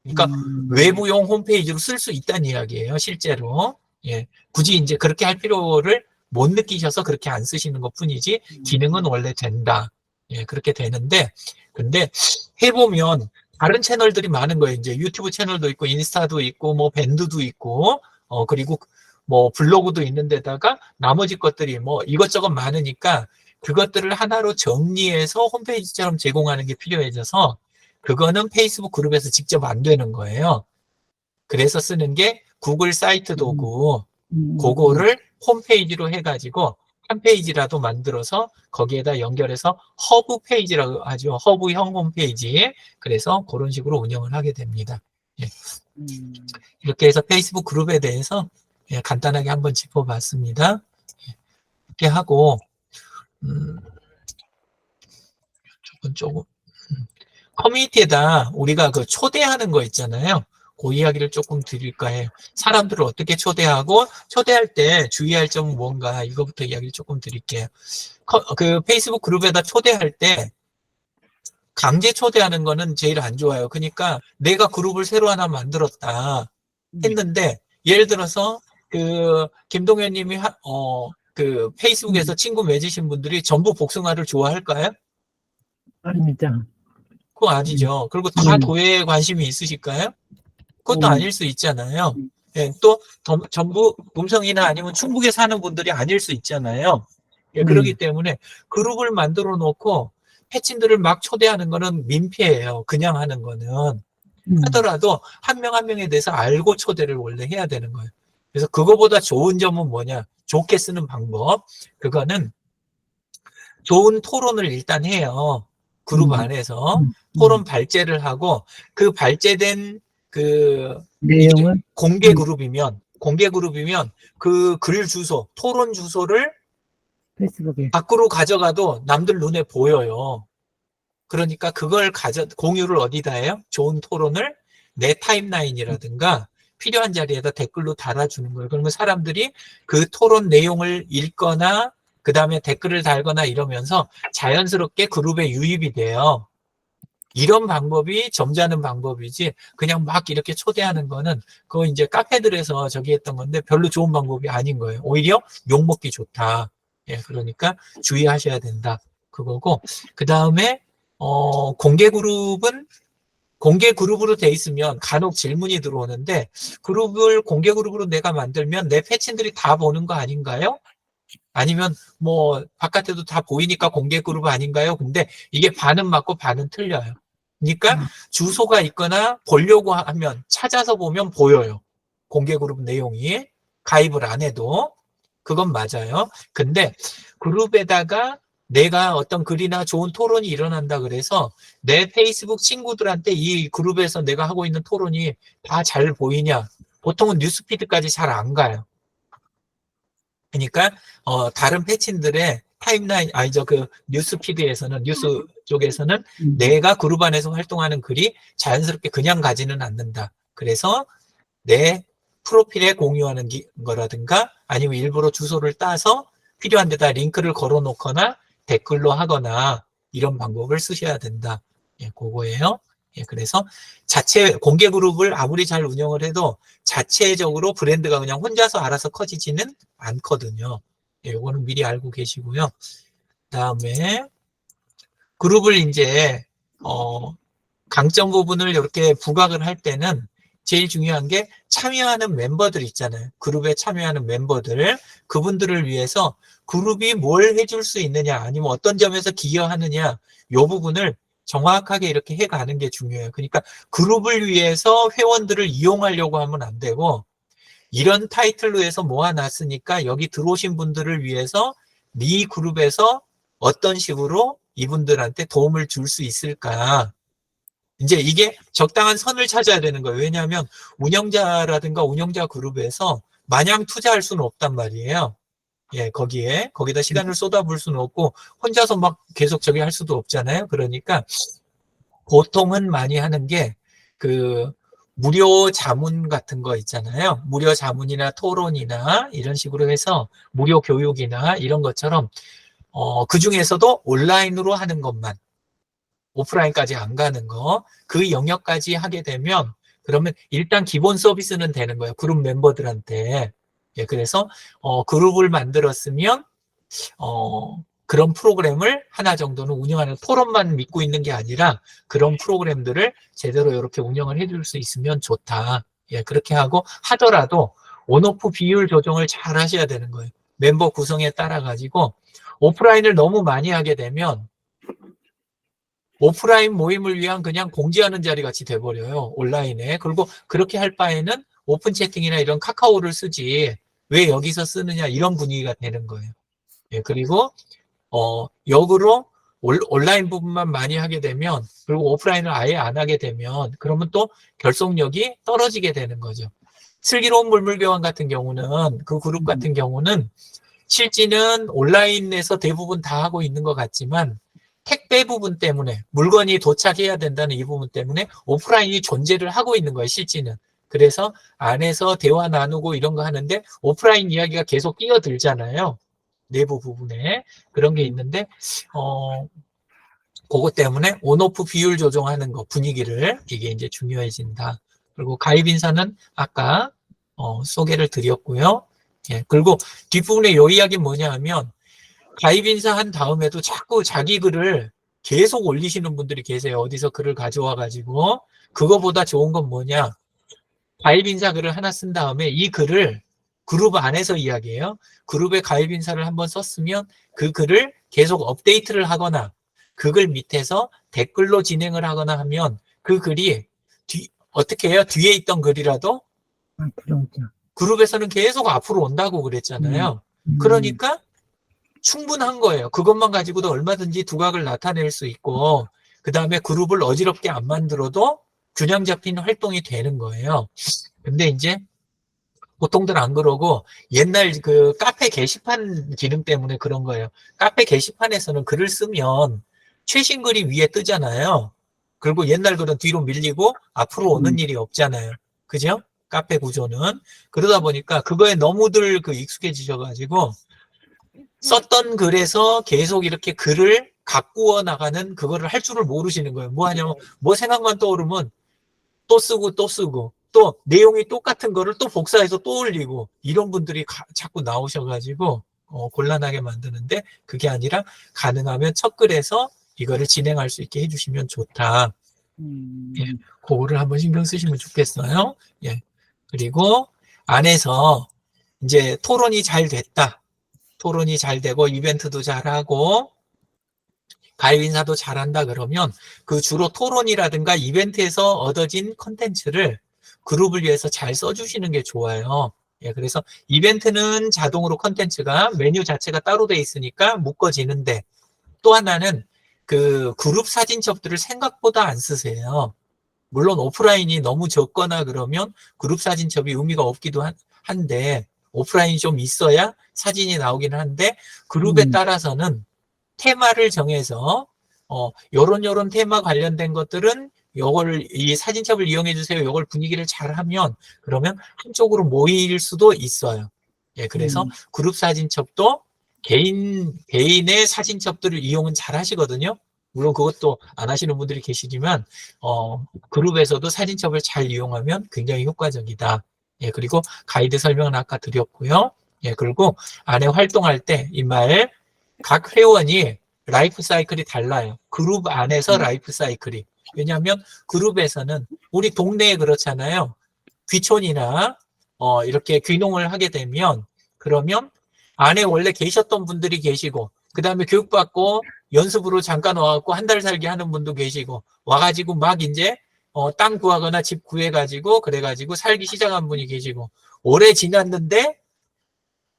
그러니까 외부용 홈페이지로 쓸 수 있다는 이야기예요, 실제로. 예, 굳이 이제 그렇게 할 필요를 못 느끼셔서 그렇게 안 쓰시는 것 뿐이지 기능은 원래 된다. 예, 그렇게 되는데, 근데 해보면 다른 채널들이 많은 거예요. 이제 유튜브 채널도 있고 인스타도 있고 뭐 밴드도 있고 그리고 뭐 블로그도 있는 데다가 나머지 것들이 뭐 이것저것 많으니까 그것들을 하나로 정리해서 홈페이지처럼 제공하는 게 필요해져서 그거는 페이스북 그룹에서 직접 안 되는 거예요. 그래서 쓰는 게 구글 사이트 도구, 그거를 홈페이지로 해가지고 한 페이지라도 만들어서 거기에다 연결해서 허브 페이지라고 하죠. 허브형 홈페이지. 그래서 그런 식으로 운영을 하게 됩니다. 예. 이렇게 해서 페이스북 그룹에 대해서 간단하게 한번 짚어봤습니다. 예. 이렇게 하고 음, 조금 커뮤니티에다 우리가 그 초대하는 거 있잖아요. 그 이야기를 조금 드릴까 해요. 사람들을 어떻게 초대하고 초대할 때 주의할 점은 뭔가 이거부터 이야기를 조금 드릴게요. 그 페이스북 그룹에다 초대할 때 강제 초대하는 거는 제일 안 좋아요. 그러니까 내가 그룹을 새로 하나 만들었다 했는데 예를 들어서 그 김동현 님이 그 페이스북에서 친구 맺으신 분들이 전부 복숭아를 좋아할까요? 아닙니다. 그거 아니죠. 그리고 다 도예에 관심이 있으실까요? 그것도 아닐 수 있잖아요. 예, 또 전부 음성이나 아니면 충북에 사는 분들이 아닐 수 있잖아요. 예, 그렇기 때문에 그룹을 만들어 놓고 패친들을 막 초대하는 거는 민폐예요. 그냥 하는 거는. 하더라도 한 명 한 명에 대해서 알고 초대를 원래 해야 되는 거예요. 그래서 그거보다 좋은 점은 뭐냐? 좋게 쓰는 방법. 그거는 좋은 토론을 일단 해요. 그룹 안에서 토론 발제를 하고 그 발제된 그 내용을 공개 그룹이면 그 글 주소, 토론 주소를 페이스북에 밖으로 가져가도 남들 눈에 보여요. 그러니까 그걸 공유를 어디다 해요? 좋은 토론을 내 타임라인이라든가 필요한 자리에다 댓글로 달아주는 거예요. 그러면 사람들이 그 토론 내용을 읽거나 그 다음에 댓글을 달거나 이러면서 자연스럽게 그룹에 유입이 돼요. 이런 방법이 점잖은 방법이지 그냥 막 이렇게 초대하는 거는 그거 이제 카페들에서 저기 했던 건데 별로 좋은 방법이 아닌 거예요. 오히려 욕먹기 좋다. 예, 그러니까 주의하셔야 된다. 그거고 그 다음에 공개 그룹으로 돼 있으면 간혹 질문이 들어오는데 그룹을 공개 그룹으로 내가 만들면 내 패친들이 다 보는 거 아닌가요? 아니면 뭐 바깥에도 다 보이니까 공개 그룹 아닌가요? 근데 이게 반은 맞고 반은 틀려요. 그러니까 주소가 있거나 보려고 하면 찾아서 보면 보여요. 공개 그룹 내용이 가입을 안 해도 그건 맞아요. 근데 그룹에다가 내가 어떤 글이나 좋은 토론이 일어난다 그래서 내 페이스북 친구들한테 이 그룹에서 내가 하고 있는 토론이 다 잘 보이냐? 보통은 뉴스피드까지 잘 안 가요. 그러니까 다른 패친들의 타임라인 그 뉴스피드에서는 뉴스 쪽에서는 내가 그룹 안에서 활동하는 글이 자연스럽게 그냥 가지는 않는다. 그래서 내 프로필에 공유하는 거라든가 아니면 일부러 주소를 따서 필요한 데다 링크를 걸어 놓거나 댓글로 하거나 이런 방법을 쓰셔야 된다. 예, 그거예요. 예, 그래서 공개 그룹을 아무리 잘 운영을 해도 자체적으로 브랜드가 그냥 혼자서 알아서 커지지는 않거든요. 예, 요거는 미리 알고 계시고요. 그다음에 그룹을 이제 강점 부분을 이렇게 부각을 할 때는 제일 중요한 게 참여하는 멤버들 있잖아요. 그룹에 참여하는 멤버들, 그분들을 위해서 그룹이 뭘 해줄 수 있느냐, 아니면 어떤 점에서 기여하느냐, 요 부분을 정확하게 이렇게 해가는 게 중요해요. 그러니까 그룹을 위해서 회원들을 이용하려고 하면 안 되고, 이런 타이틀로 해서 모아놨으니까 여기 들어오신 분들을 위해서 네 그룹에서 어떤 식으로 이분들한테 도움을 줄 수 있을까. 이제 이게 적당한 선을 찾아야 되는 거예요. 왜냐하면 운영자라든가 운영자 그룹에서 마냥 투자할 수는 없단 말이에요. 예, 거기다 시간을 쏟아부을 수는 없고 혼자서 막 계속 저기 할 수도 없잖아요. 그러니까 보통은 많이 하는 게 그 무료 자문 같은 거 있잖아요. 무료 자문이나 토론이나 이런 식으로 해서 무료 교육이나 이런 것처럼 그 중에서도 온라인으로 하는 것만 오프라인까지 안 가는 거, 그 영역까지 하게 되면 그러면 일단 기본 서비스는 되는 거예요. 그룹 멤버들한테. 예, 그래서 그룹을 만들었으면 그런 프로그램을 하나 정도는 운영하는 토론만 믿고 있는 게 아니라 그런 프로그램들을 제대로 이렇게 운영을 해줄 수 있으면 좋다. 예, 그렇게 하더라도 온오프 비율 조정을 잘 하셔야 되는 거예요. 멤버 구성에 따라 가지고 오프라인을 너무 많이 하게 되면 오프라인 모임을 위한 그냥 공지하는 자리 같이 돼버려요. 온라인에. 그리고 그렇게 할 바에는 오픈 채팅이나 이런 카카오를 쓰지 왜 여기서 쓰느냐 이런 분위기가 되는 거예요. 예, 그리고 역으로 온라인 부분만 많이 하게 되면 그리고 오프라인을 아예 안 하게 되면 그러면 또 결속력이 떨어지게 되는 거죠. 슬기로운 물물교환 같은 경우는 그 그룹 같은 경우는 실지는 온라인에서 대부분 다 하고 있는 것 같지만 택배 부분 때문에 물건이 도착해야 된다는 이 부분 때문에 오프라인이 존재를 하고 있는 거예요, 실지는. 그래서 안에서 대화 나누고 이런 거 하는데 오프라인 이야기가 계속 끼어들잖아요. 내부 부분에. 그런 게 있는데 그것 때문에 온오프 비율 조정하는 거, 분위기를, 이게 이제 중요해진다. 그리고 가입 인사는 아까 소개를 드렸고요. 예, 그리고 뒷부분에 요 이야기는 뭐냐 하면 가입 인사 한 다음에도 자꾸 자기 글을 계속 올리시는 분들이 계세요. 어디서 글을 가져와 가지고. 그거보다 좋은 건 뭐냐? 가입 인사 글을 하나 쓴 다음에 이 글을 그룹 안에서 이야기해요. 그룹에 가입 인사를 한번 썼으면 그 글을 계속 업데이트를 하거나 그 글 밑에서 댓글로 진행을 하거나 하면 그 글이 어떻게 해요? 뒤에 있던 글이라도 그러죠. 그룹에서는 계속 앞으로 온다고 그랬잖아요. 그러니까 충분한 거예요. 그것만 가지고도 얼마든지 두각을 나타낼 수 있고 그 다음에 그룹을 어지럽게 안 만들어도 균형 잡힌 활동이 되는 거예요. 근데 이제 보통들 안 그러고 옛날 그 카페 게시판 기능 때문에 그런 거예요. 카페 게시판에서는 글을 쓰면 최신 글이 위에 뜨잖아요. 그리고 옛날 글은 뒤로 밀리고 앞으로 오는 일이 없잖아요. 그죠? 카페 구조는. 그러다 보니까 그거에 너무들 익숙해지셔가지고 썼던 글에서 계속 이렇게 글을 가꾸어 나가는 그거를 할 줄을 모르시는 거예요. 뭐 하냐면 뭐 생각만 떠오르면 또 쓰고 또 쓰고 또 내용이 똑같은 거를 또 복사해서 또 올리고 이런 분들이 자꾸 나오셔가지고 곤란하게 만드는데 그게 아니라 가능하면 첫 글에서 이거를 진행할 수 있게 해주시면 좋다. 예, 그거를 한번 신경 쓰시면 좋겠어요. 예, 그리고 안에서 이제 토론이 잘 됐다. 토론이 잘 되고 이벤트도 잘하고 가입 인사도 잘한다 그러면 그 주로 토론이라든가 이벤트에서 얻어진 컨텐츠를 그룹을 위해서 잘 써주시는 게 좋아요. 예, 그래서 이벤트는 자동으로 컨텐츠가 메뉴 자체가 따로 돼 있으니까 묶어지는데 또 하나는 그 그룹 사진첩들을 생각보다 안 쓰세요. 물론 오프라인이 너무 적거나 그러면 그룹 사진첩이 의미가 없기도 한데 오프라인이 좀 있어야 사진이 나오긴 한데 그룹에 따라서는 테마를 정해서 요런 테마 관련된 것들은 요걸 이 사진첩을 이용해 주세요. 요걸 분위기를 잘 하면 그러면 한쪽으로 모일 수도 있어요. 예, 그래서 그룹 사진첩도 개인의 사진첩들을 이용은 잘 하시거든요. 물론 그것도 안 하시는 분들이 계시지만 그룹에서도 사진첩을 잘 이용하면 굉장히 효과적이다. 예, 그리고 가이드 설명은 아까 드렸고요. 예, 그리고 안에 활동할 때 이 말 각 회원이 라이프 사이클이 달라요. 그룹 안에서 라이프 사이클이. 왜냐하면 그룹에서는 우리 동네에 그렇잖아요. 귀촌이나 이렇게 귀농을 하게 되면 그러면 안에 원래 계셨던 분들이 계시고 그 다음에 교육받고 연습으로 잠깐 와갖고 한 달 살기 하는 분도 계시고 와가지고 막 이제 땅 구하거나 집 구해가지고 그래가지고 살기 시작한 분이 계시고 오래 지났는데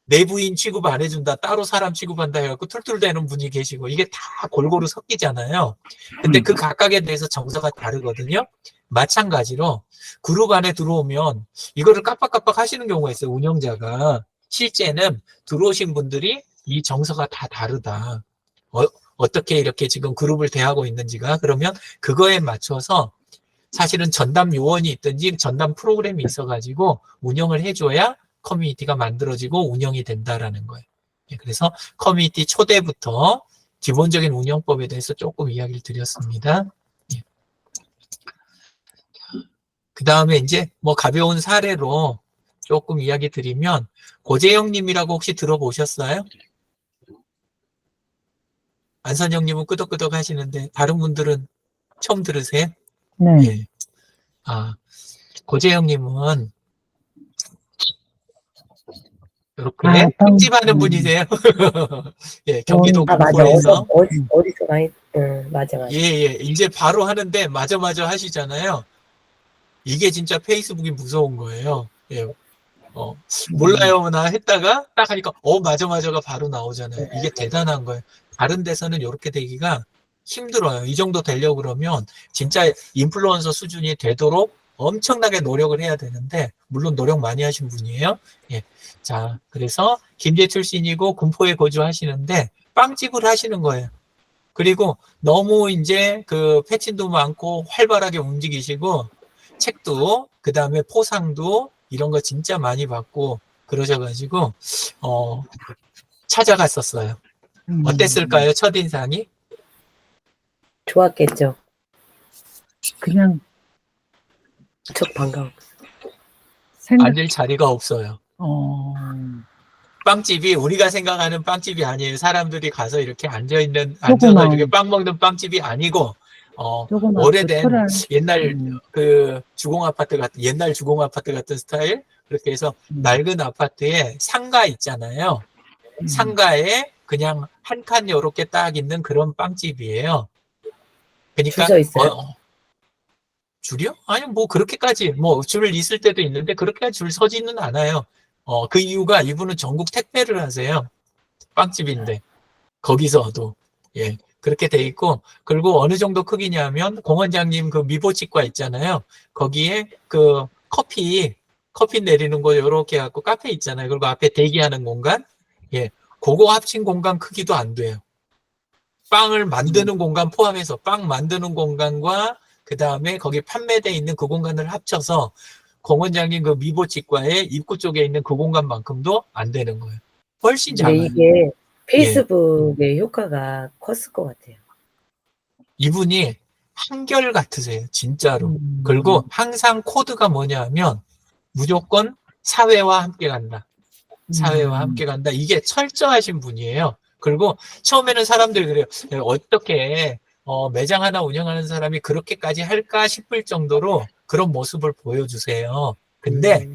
내부인 취급 안 해준다 따로 사람 취급한다 해갖고 툴툴대는 분이 계시고 이게 다 골고루 섞이잖아요. 근데 그 각각에 대해서 정서가 다르거든요. 마찬가지로 그룹 안에 들어오면 이거를 깜빡깜빡 하시는 경우가 있어요. 운영자가. 실제는 들어오신 분들이 이 정서가 다 다르다. 어떻게 이렇게 지금 그룹을 대하고 있는지가 그러면 그거에 맞춰서 사실은 전담 요원이 있든지 전담 프로그램이 있어가지고 운영을 해줘야 커뮤니티가 만들어지고 운영이 된다라는 거예요. 그래서 커뮤니티 초대부터 기본적인 운영법에 대해서 조금 이야기를 드렸습니다. 그 다음에 이제 뭐 가벼운 사례로 조금 이야기 드리면 고재영님이라고 혹시 들어보셨어요? 안선영님은 끄덕끄덕 하시는데 다른 분들은 처음 들으세요? 네. 예. 고재영님은 이렇게 흠집하는 분이세요. 예, 경기도 맞아. 구포에서. 어디서 많이, 맞아. 예, 이제 바로 하는데 맞아 하시잖아요. 이게 진짜 페이스북이 무서운 거예요. 예. 몰라요나 했다가 딱 하니까 맞아가 바로 나오잖아요. 이게 대단한 거예요. 다른 데서는 이렇게 되기가 힘들어요. 이 정도 되려고 그러면 진짜 인플루언서 수준이 되도록 엄청나게 노력을 해야 되는데, 물론 노력 많이 하신 분이에요. 예. 자, 그래서 김제 출신이고 군포에 거주하시는데 빵집을 하시는 거예요. 그리고 너무 이제 그 패친도 많고 활발하게 움직이시고 책도 그다음에 포상도 이런 거 진짜 많이 받고 그러셔가지고 찾아갔었어요. 어땠을까요? 첫인상이? 좋았겠죠. 그냥 저 반가워. 생각, 앉을 자리가 없어요. 빵집이 우리가 생각하는 빵집이 아니에요. 사람들이 가서 이렇게 앉아서 조그만. 이렇게 빵 먹는 빵집이 아니고 조그맣고 오래된 초라한, 옛날 그 주공 아파트 같은 옛날 주공 아파트 같은 스타일. 그렇게 해서 낡은 아파트에 상가 있잖아요. 상가에 그냥 한 칸 요렇게 딱 있는 그런 빵집이에요. 그러니까 줄 서 있어요? 줄이요? 아니 뭐 그렇게까지 뭐 줄 있을 때도 있는데 그렇게까지 줄 서지는 않아요. 그 이유가 이분은 전국 택배를 하세요. 빵집인데 거기서도 예 그렇게 돼 있고, 그리고 어느 정도 크기냐면 공원장님 그 미보치과 있잖아요. 거기에 그 커피 내리는 거 요렇게 갖고 카페 있잖아요. 그리고 앞에 대기하는 공간, 예 그거 합친 공간 크기도 안 돼요. 빵을 만드는 공간 포함해서 빵 만드는 공간과 그 다음에 거기 판매돼 있는 그 공간을 합쳐서 공원장님 그 미보치과의 입구 쪽에 있는 그 공간만큼도 안 되는 거예요. 훨씬 작아요. 근데 이게 페이스북의 효과가 컸을 것 같아요. 이분이 한결 같으세요. 진짜로. 그리고 항상 코드가 뭐냐 하면 무조건 사회와 함께 간다. 사회와 함께 간다. 이게 철저하신 분이에요. 그리고 처음에는 사람들이 그래요. 어떻게 매장 하나 운영하는 사람이 그렇게까지 할까 싶을 정도로 그런 모습을 보여주세요. 근데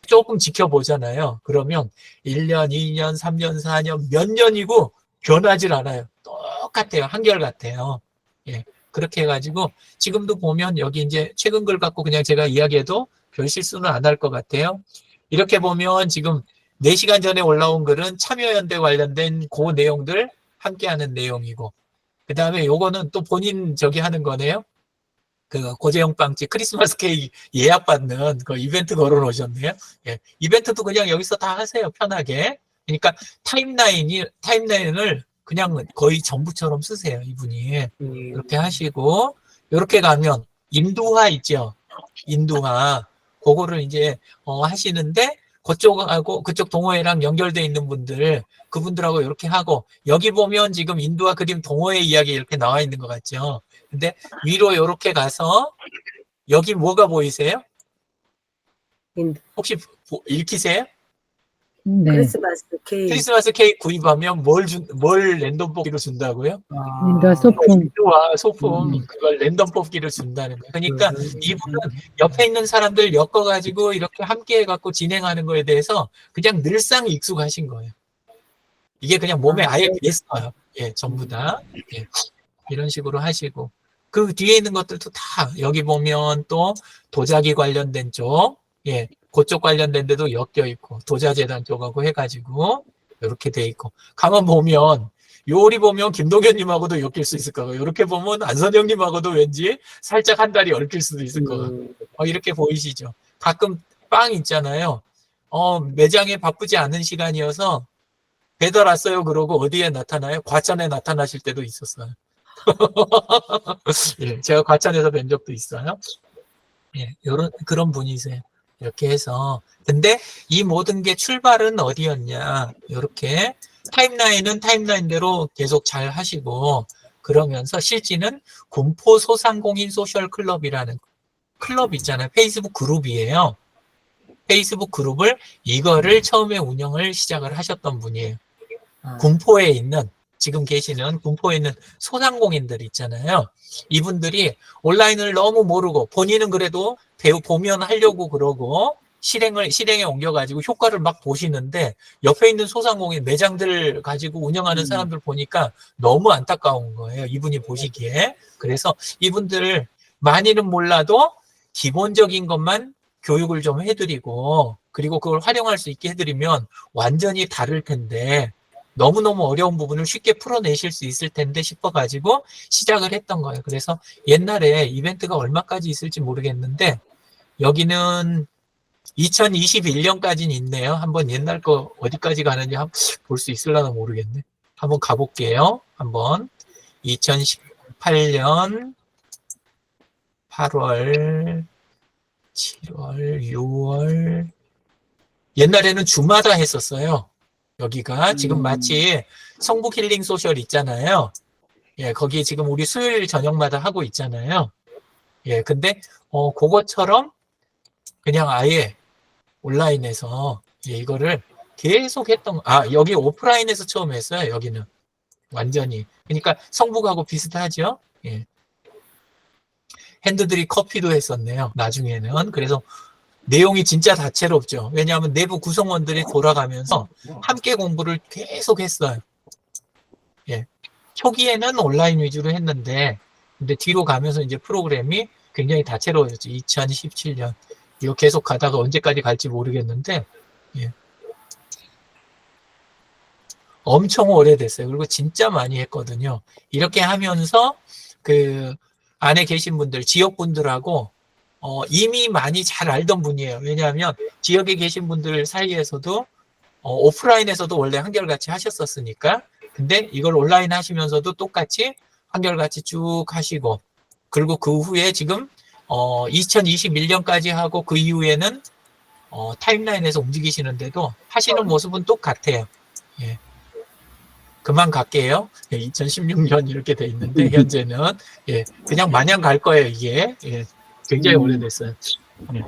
조금 지켜보잖아요. 그러면 1년, 2년, 3년, 4년, 몇 년이고 변하질 않아요. 똑같아요. 한결같아요. 예. 그렇게 해가지고 지금도 보면 여기 이제 최근 글 갖고 그냥 제가 이야기해도 별 실수는 안 할 것 같아요. 이렇게 보면 지금 4시간 전에 올라온 글은 참여연대 관련된 그 내용들 함께하는 내용이고, 그 다음에 요거는 또 본인 저기 하는 거네요. 그 고재영 빵집 크리스마스 케이크 예약받는 그 이벤트 걸어 놓으셨네요. 예. 이벤트도 그냥 여기서 다 하세요. 편하게. 그러니까 타임라인을 그냥 거의 전부처럼 쓰세요. 이분이. 이렇게 하시고, 이렇게 가면 인두화 있죠. 인두화. 그거를 이제 하시는데 그쪽하고 그쪽 동호회랑 연결돼 있는 분들, 그분들하고 이렇게 하고, 여기 보면 지금 인두화 그림 동호회 이야기 이렇게 나와 있는 것 같죠. 근데 위로 이렇게 가서 여기 뭐가 보이세요? 혹시 읽히세요? 네. 크리스마스 케이크 구입하면 뭘 랜덤 뽑기로 준다고요? 인다 소품. 인두화 소품 그걸 랜덤 뽑기로 준다는 거예요. 그러니까 이분은 옆에 있는 사람들 엮어가지고 이렇게 함께 해갖고 진행하는 거에 대해서 그냥 늘상 익숙하신 거예요. 이게 그냥 몸에 아예 배었어요. 예, 전부 다. 예, 이런 식으로 하시고. 그 뒤에 있는 것들도 다 여기 보면 또 도자기 관련된 쪽, 예, 그쪽 관련된 데도 엮여 있고 도자재단 쪽하고 해가지고 이렇게 돼 있고, 가만 보면 요리 보면 김동현님하고도 엮일 수 있을 거고, 이렇게 보면 안선영님하고도 왠지 살짝 한 달이 얽힐 수도 있을 것 같고, 이렇게 보이시죠? 가끔 빵 있잖아요. 매장에 바쁘지 않은 시간이어서 배달 왔어요 그러고 어디에 나타나요? 과천에 나타나실 때도 있었어요. 예, 제가 과천에서 뵌 적도 있어요. 예, 그런 분이세요. 이렇게 해서. 근데 이 모든 게 출발은 어디였냐? 이렇게 타임라인은 타임라인대로 계속 잘 하시고, 그러면서 실지는 군포 소상공인 소셜 클럽이라는 클럽 있잖아요. 페이스북 그룹이에요. 페이스북 그룹을 이거를 처음에 운영을 시작을 하셨던 분이에요. 군포에 있는, 지금 계시는 군포에 있는 소상공인들 있잖아요. 이분들이 온라인을 너무 모르고 본인은 그래도 보면 하려고 그러고 실행에 옮겨가지고 효과를 막 보시는데, 옆에 있는 소상공인 매장들 가지고 운영하는 사람들 보니까 너무 안타까운 거예요. 이분이 보시기에. 그래서 이분들 많이는 몰라도 기본적인 것만 교육을 좀 해드리고, 그리고 그걸 활용할 수 있게 해드리면 완전히 다를 텐데, 너무너무 어려운 부분을 쉽게 풀어내실 수 있을 텐데 싶어가지고 시작을 했던 거예요. 그래서 옛날에 이벤트가 얼마까지 있을지 모르겠는데 여기는 2021년까지는 있네요. 한번 옛날 거 어디까지 가는지 볼 수 있을려나 모르겠네. 한번 가볼게요. 한번 2018년 8월, 7월, 6월 옛날에는 주마다 했었어요. 여기가 지금 마치 성북 힐링 소셜 있잖아요. 예, 거기 지금 우리 수요일 저녁마다 하고 있잖아요. 예, 근데 그것처럼 그냥 아예 온라인에서 예, 이거를 계속 했던 여기 오프라인에서 처음 했어요. 여기는 완전히. 그러니까 성북하고 비슷하죠. 예. 핸드드립 커피도 했었네요. 나중에는. 그래서 내용이 진짜 다채롭죠. 왜냐하면 내부 구성원들이 돌아가면서 함께 공부를 계속 했어요. 예. 초기에는 온라인 위주로 했는데, 근데 뒤로 가면서 이제 프로그램이 굉장히 다채로워졌죠. 2017년. 이거 계속 가다가 언제까지 갈지 모르겠는데, 예. 엄청 오래됐어요. 그리고 진짜 많이 했거든요. 이렇게 하면서 그 안에 계신 분들, 지역분들하고 이미 많이 잘 알던 분이에요. 왜냐하면 지역에 계신 분들 사이에서도 오프라인에서도 원래 한결같이 하셨었으니까. 근데 이걸 온라인 하시면서도 똑같이 한결같이 쭉 하시고, 그리고 그 후에 지금 2021년까지 하고 그 이후에는 타임라인에서 움직이시는데도 하시는 모습은 똑같아요. 예. 그만 갈게요. 2016년 이렇게 돼 있는데 현재는 예, 그냥 마냥 갈 거예요. 이게 예, 굉장히 오래됐어요. 예.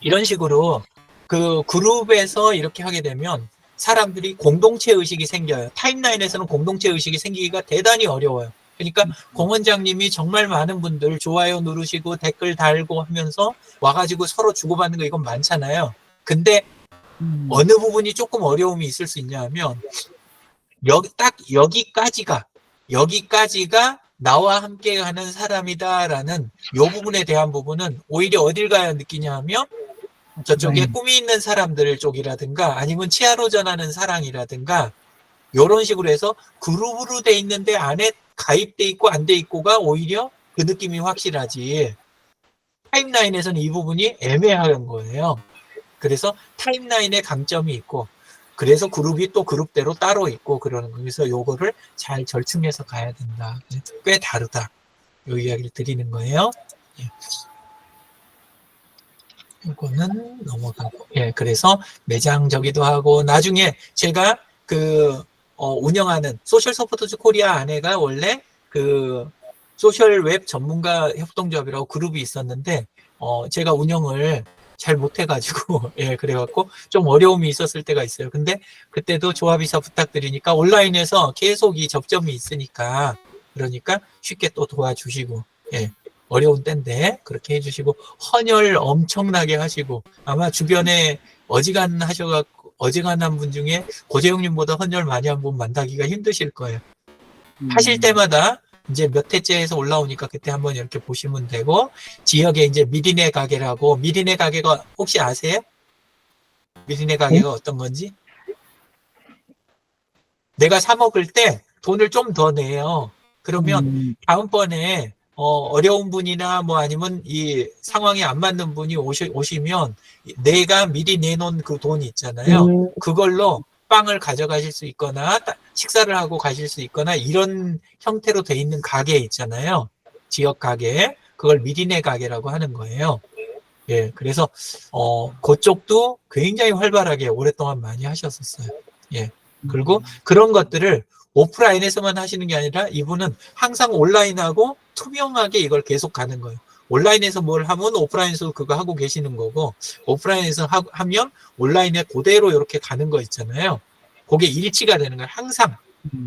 이런 식으로 그 그룹에서 이렇게 하게 되면 사람들이 공동체 의식이 생겨요. 타임라인에서는 공동체 의식이 생기기가 대단히 어려워요. 그러니까 공 원장님이 정말 많은 분들 좋아요 누르시고 댓글 달고 하면서 와가지고 서로 주고받는 거 이건 많잖아요. 근데 어느 부분이 조금 어려움이 있을 수 있냐 하면 딱 여기까지가 나와 함께 가는 사람이다라는 요 부분에 대한 부분은 오히려 어딜 가야 느끼냐 하면 저쪽에 꿈이 있는 사람들 쪽이라든가 아니면 치아로 전하는 사랑이라든가 요런 식으로 해서 그룹으로 돼 있는데 안에 가입돼 있고 안 돼 있고가 오히려 그 느낌이 확실하지 타임라인에서는 이 부분이 애매한 거예요. 그래서 타임라인에 강점이 있고 그래서 그룹이 또 그룹대로 따로 있고 그러는 거예요. 그래서 요거를 잘 절충해서 가야 된다. 꽤 다르다. 요 이야기를 드리는 거예요. 예. 이거는 넘어가고. 예, 그래서 매장저기도 하고 나중에 제가 운영하는 소셜 서포터즈 코리아 안에가 원래 그 소셜 웹 전문가 협동조합이라고 그룹이 있었는데 제가 운영을 잘 못해가지고 예 그래갖고 좀 어려움이 있었을 때가 있어요. 근데 그때도 조합이사 부탁드리니까 온라인에서 계속 이 접점이 있으니까 그러니까 쉽게 또 도와주시고 예 어려운 때인데 그렇게 해주시고 헌혈 엄청나게 하시고 아마 주변에 어지간한 분 중에 고재영님보다 헌혈 많이 한 분 만나기가 힘드실 거예요. 하실 때마다 이제 몇 회째에서 올라오니까 그때 한번 이렇게 보시면 되고 지역에 이제 미리네 가게라고 미리네 가게가 혹시 아세요? 미리네 가게가 어떤 건지? 내가 사 먹을 때 돈을 좀 더 내요. 그러면 다음번에 어려운 분이나 뭐 아니면 이 상황이 안 맞는 분이 오시면 내가 미리 내놓은 그 돈 있잖아요. 그걸로 빵을 가져가실 수 있거나 식사를 하고 가실 수 있거나 이런 형태로 돼 있는 가게 있잖아요. 지역 가게. 그걸 미리네 가게라고 하는 거예요. 예, 그래서 그쪽도 굉장히 활발하게 오랫동안 많이 하셨었어요. 예. 그리고 그런 것들을 오프라인에서만 하시는 게 아니라 이분은 항상 온라인하고 투명하게 이걸 계속 가는 거예요. 온라인에서 뭘 하면 오프라인에서 그거 하고 계시는 거고 오프라인에서 하면 온라인에 그대로 이렇게 가는 거 있잖아요. 그게 일치가 되는 거예요. 항상.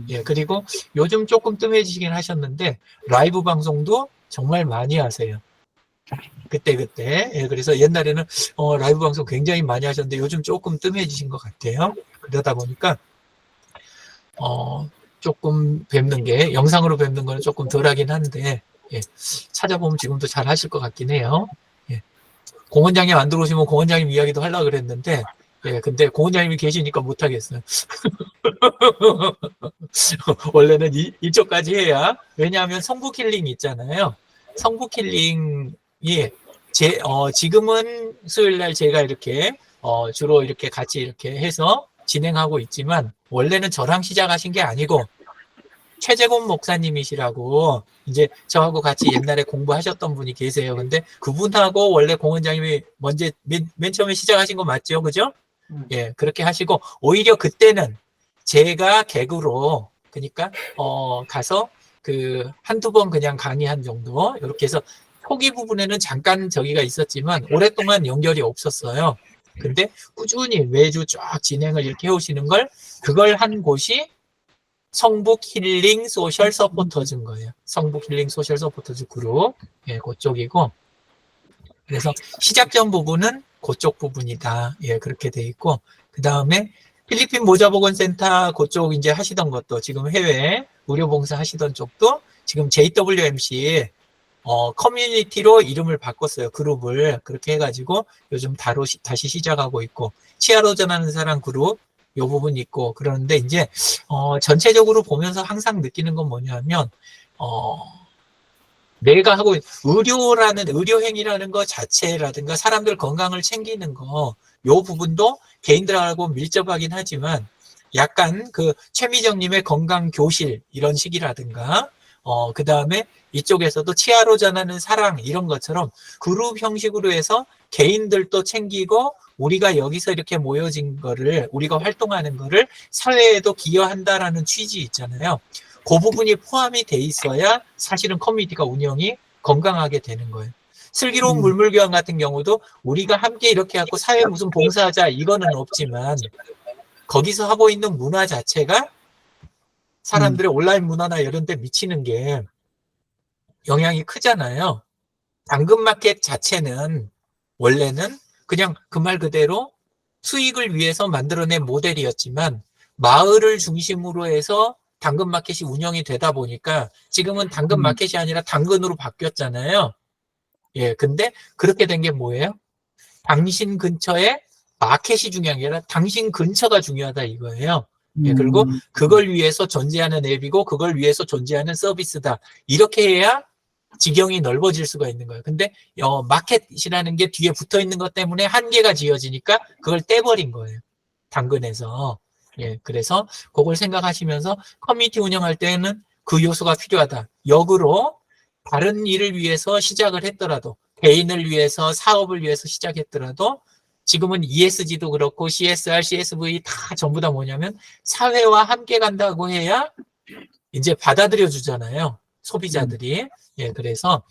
예, 그리고 요즘 조금 뜸해지긴 하셨는데 라이브 방송도 정말 많이 하세요. 그때. 예, 그래서 옛날에는 라이브 방송 굉장히 많이 하셨는데 요즘 조금 뜸해지신 것 같아요. 그러다 보니까 조금 뵙는 게 영상으로 뵙는 거는 조금 덜하긴 한데 예, 찾아보면 지금도 잘 하실 것 같긴 해요. 예. 공원장님 안 들어오시면 공원장님 이야기도 하려고 그랬는데 예, 근데 고은장님이 계시니까 못하겠어요. 원래는 이쪽까지 해야, 왜냐하면 성북 힐링 있잖아요. 성북 힐링이 지금은 수요일 날 제가 이렇게 주로 이렇게 같이 이렇게 해서 진행하고 있지만, 원래는 저랑 시작하신 게 아니고 최재곤 목사님이시라고 이제 저하고 같이 옛날에 공부하셨던 분이 계세요. 근데 그분하고 원래 공원장님이 먼저 맨 처음에 시작하신 거 맞죠? 그죠? 예, 그렇게 하시고 오히려 그때는 제가 개그로 그러니까 가서 그 한두 번 그냥 강의한 정도 이렇게 해서 초기 부분에는 잠깐 저기가 있었지만 오랫동안 연결이 없었어요. 근데 꾸준히 매주 쫙 진행을 이렇게 해오시는 그걸 한 곳이 성북 힐링 소셜 서포터즈인 거예요. 성북 힐링 소셜 서포터즈 그룹. 예, 그쪽이고. 그래서 시작점 부분은 그쪽 부분이다. 예, 그렇게 돼 있고. 그 다음에 필리핀 모자보건센터 그쪽 이제 하시던 것도 지금 해외 의료봉사 하시던 쪽도 지금 JWMC 커뮤니티로 이름을 바꿨어요. 그룹을. 그렇게 해가지고 요즘 다시 시작하고 있고. 치아로 전하는 사람 그룹 요 부분 있고. 그러는데 이제 전체적으로 보면서 항상 느끼는 건 뭐냐면 내가 하고 의료행위라는 거 자체라든가 사람들 건강을 챙기는 거 요 부분도 개인들하고 밀접하긴 하지만 약간 그 최미정님의 건강 교실 이런 식이라든가 그 다음에 이쪽에서도 치아로 전하는 사랑 이런 것처럼 그룹 형식으로 해서 개인들도 챙기고 우리가 여기서 이렇게 모여진 거를 우리가 활동하는 거를 사회에도 기여한다라는 취지 있잖아요. 그 부분이 포함이 돼 있어야 사실은 커뮤니티가 운영이 건강하게 되는 거예요. 슬기로운 물물교환 같은 경우도 우리가 함께 이렇게 하고 사회 무슨 봉사하자 이거는 없지만 거기서 하고 있는 문화 자체가 사람들의 온라인 문화나 이런 데 미치는 게 영향이 크잖아요. 당근마켓 자체는 원래는 그냥 그 말 그대로 수익을 위해서 만들어낸 모델이었지만 마을을 중심으로 해서 당근마켓이 운영이 되다 보니까 지금은 당근마켓이 아니라 당근으로 바뀌었잖아요. 예, 근데 그렇게 된 게 뭐예요? 당신 근처에 마켓이 중요한 게 아니라 당신 근처가 중요하다 이거예요. 예, 그리고 그걸 위해서 존재하는 앱이고 그걸 위해서 존재하는 서비스다. 이렇게 해야 지경이 넓어질 수가 있는 거예요. 근데 마켓이라는 게 뒤에 붙어 있는 것 때문에 한계가 지어지니까 그걸 떼버린 거예요. 당근에서. 예, 그래서 그걸 생각하시면서 커뮤니티 운영할 때는 그 요소가 필요하다. 역으로 다른 일을 위해서 시작을 했더라도 개인을 위해서 사업을 위해서 시작했더라도 지금은 ESG도 그렇고 CSR, CSV 다 전부 다 뭐냐면 사회와 함께 간다고 해야 이제 받아들여 주잖아요. 소비자들이. 예, 그래서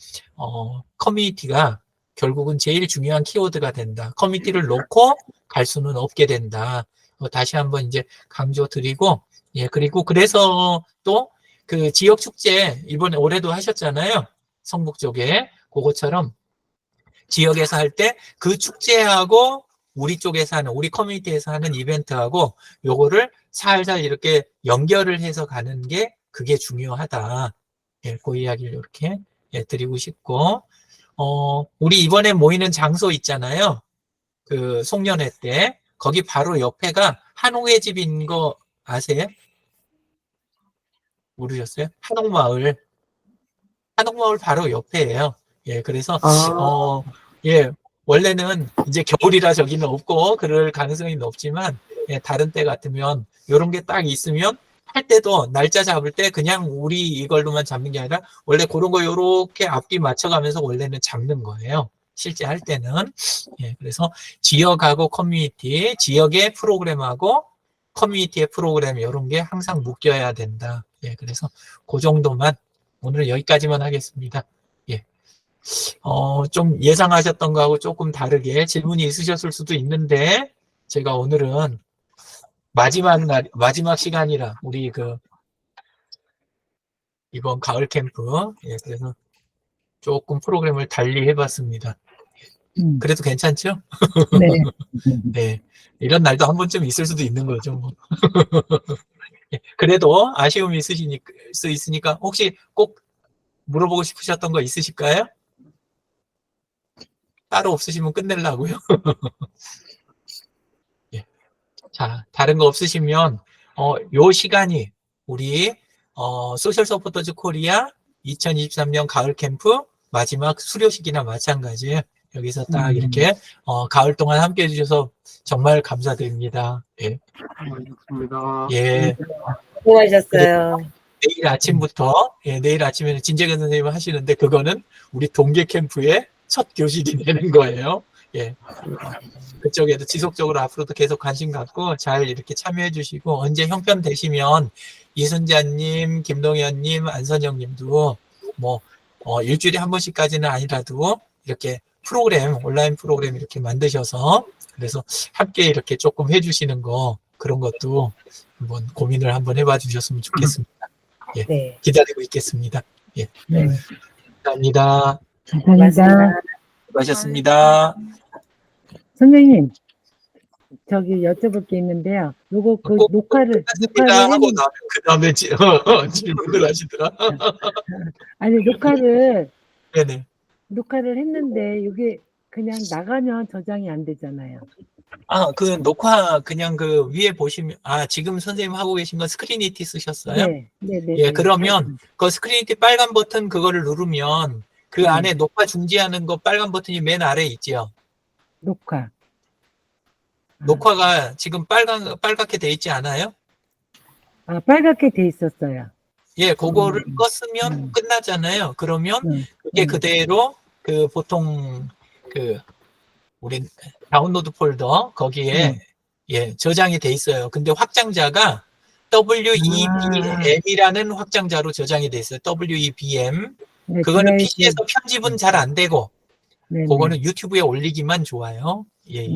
커뮤니티가 결국은 제일 중요한 키워드가 된다. 커뮤니티를 놓고 갈 수는 없게 된다. 다시 한번 이제 강조 드리고, 예, 그리고 그래서 또 그 지역 축제 이번에 올해도 하셨잖아요. 성북 쪽에. 그것처럼 지역에서 할 때 그 축제하고 우리 쪽에서 하는, 우리 커뮤니티에서 하는 이벤트하고 요거를 살살 이렇게 연결을 해서 가는 게 그게 중요하다. 예, 그 이야기를 이렇게 드리고 싶고, 우리 이번에 모이는 장소 있잖아요. 그 송년회 때. 거기 바로 옆에가 한옥의 집인 거 아세요? 모르셨어요? 한옥마을. 한옥마을 바로 옆에예요. 예, 그래서 예, 원래는 이제 겨울이라 저기는 없고 그럴 가능성이 높지만 예, 다른 때 같으면 이런 게 딱 있으면 할 때도 날짜 잡을 때 그냥 우리 이걸로만 잡는 게 아니라 원래 그런 거 요렇게 앞뒤 맞춰가면서 원래는 잡는 거예요. 실제 할 때는. 예, 그래서 지역하고 커뮤니티, 지역의 프로그램하고 커뮤니티의 프로그램 이런 게 항상 묶여야 된다. 예, 그래서 그 정도만 오늘 여기까지만 하겠습니다. 예. 좀 예상하셨던 거하고 조금 다르게 질문이 있으셨을 수도 있는데, 제가 오늘은 마지막 시간이라, 우리 이번 가을 캠프, 예, 그래서 조금 프로그램을 달리 해봤습니다. 그래도 괜찮죠? 네. 네. 이런 날도 한 번쯤 있을 수도 있는 거죠. 뭐. 예, 그래도 아쉬움이 있으니까 혹시 꼭 물어보고 싶으셨던 거 있으실까요? 따로 없으시면 끝내려고요. 예. 자, 다른 거 없으시면, 요 시간이 우리, 소셜 서포터즈 코리아 2023년 가을 캠프 마지막 수료식이나 마찬가지예요. 여기서 딱 이렇게, 가을 동안 함께 해주셔서 정말 감사드립니다. 예. 알겠습니다. 예. 수고하셨어요. 내일 아침부터, 예, 내일 아침에는 진재근 선생님 하시는데, 그거는 우리 동계 캠프의 첫 교실이 되는 거예요. 예. 그쪽에도 지속적으로 앞으로도 계속 관심 갖고 잘 이렇게 참여해 주시고, 언제 형편 되시면 이순자님, 김동현님, 안선영님도 뭐, 일주일에 한 번씩까지는 아니라도 이렇게 프로그램, 온라인 프로그램 이렇게 만드셔서, 그래서 함께 이렇게 조금 해주시는 거, 그런 것도 한번 고민을 한번 해봐 주셨으면 좋겠습니다. 예. 네. 기다리고 있겠습니다. 예. 네. 감사합니다. 감사합니다. 수고하셨습니다. 선생님, 저기 여쭤볼 게 있는데요. 요거 그 꼭 녹화를 끝났습니다 하고 했는- 나면 그 다음에 질문을 하시더라. 아니 네네. 녹화를 했는데 이게 그냥 나가면 저장이 안 되잖아요. 그 녹화 그냥 그 위에 보시면, 지금 선생님 하고 계신 건 스크린이티 쓰셨어요? 네, 네, 네. 예, 그러면 그 스크린이티 빨간 버튼 그거를 누르면 그 안에 녹화 중지하는 거 빨간 버튼이 맨 아래에 있지요. 녹화. 녹화가 지금 빨갛게 돼 있지 않아요? 빨갛게 돼 있었어요. 예, 그거를 음. 껐으면 끝나잖아요. 그러면 그게 음. 그대로 그 보통 그 우리 다운로드 폴더 거기에 예, 저장이 돼 있어요. 근데 확장자가 WEBM이라는 확장자로 저장이 돼 있어요. WEBM. 네, 그거는 드라이브. PC에서 편집은 잘 안 되고 네네. 그거는 유튜브에 올리기만 좋아요. 예.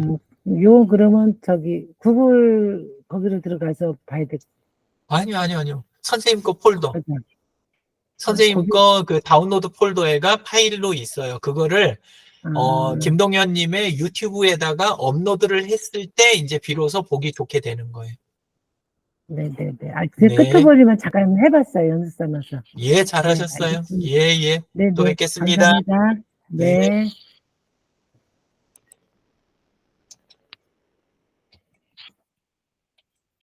요 그러면 저기 구글 거기로 들어가서 봐야 될 아니요. 선생님 거 폴더. 거죠. 선생님 거기- 거 그 다운로드 폴더에가 파일로 있어요. 그거를 김동현님의 유튜브에다가 업로드를 했을 때 이제 비로소 보기 좋게 되는 거예요. 네네네. 네. 끄트머리만 잠깐 해봤어요. 연습 삼아서. 예, 잘하셨어요. 알겠습니다. 예. 네, 또 네. 뵙겠습니다. 감사합니다. 네. 네.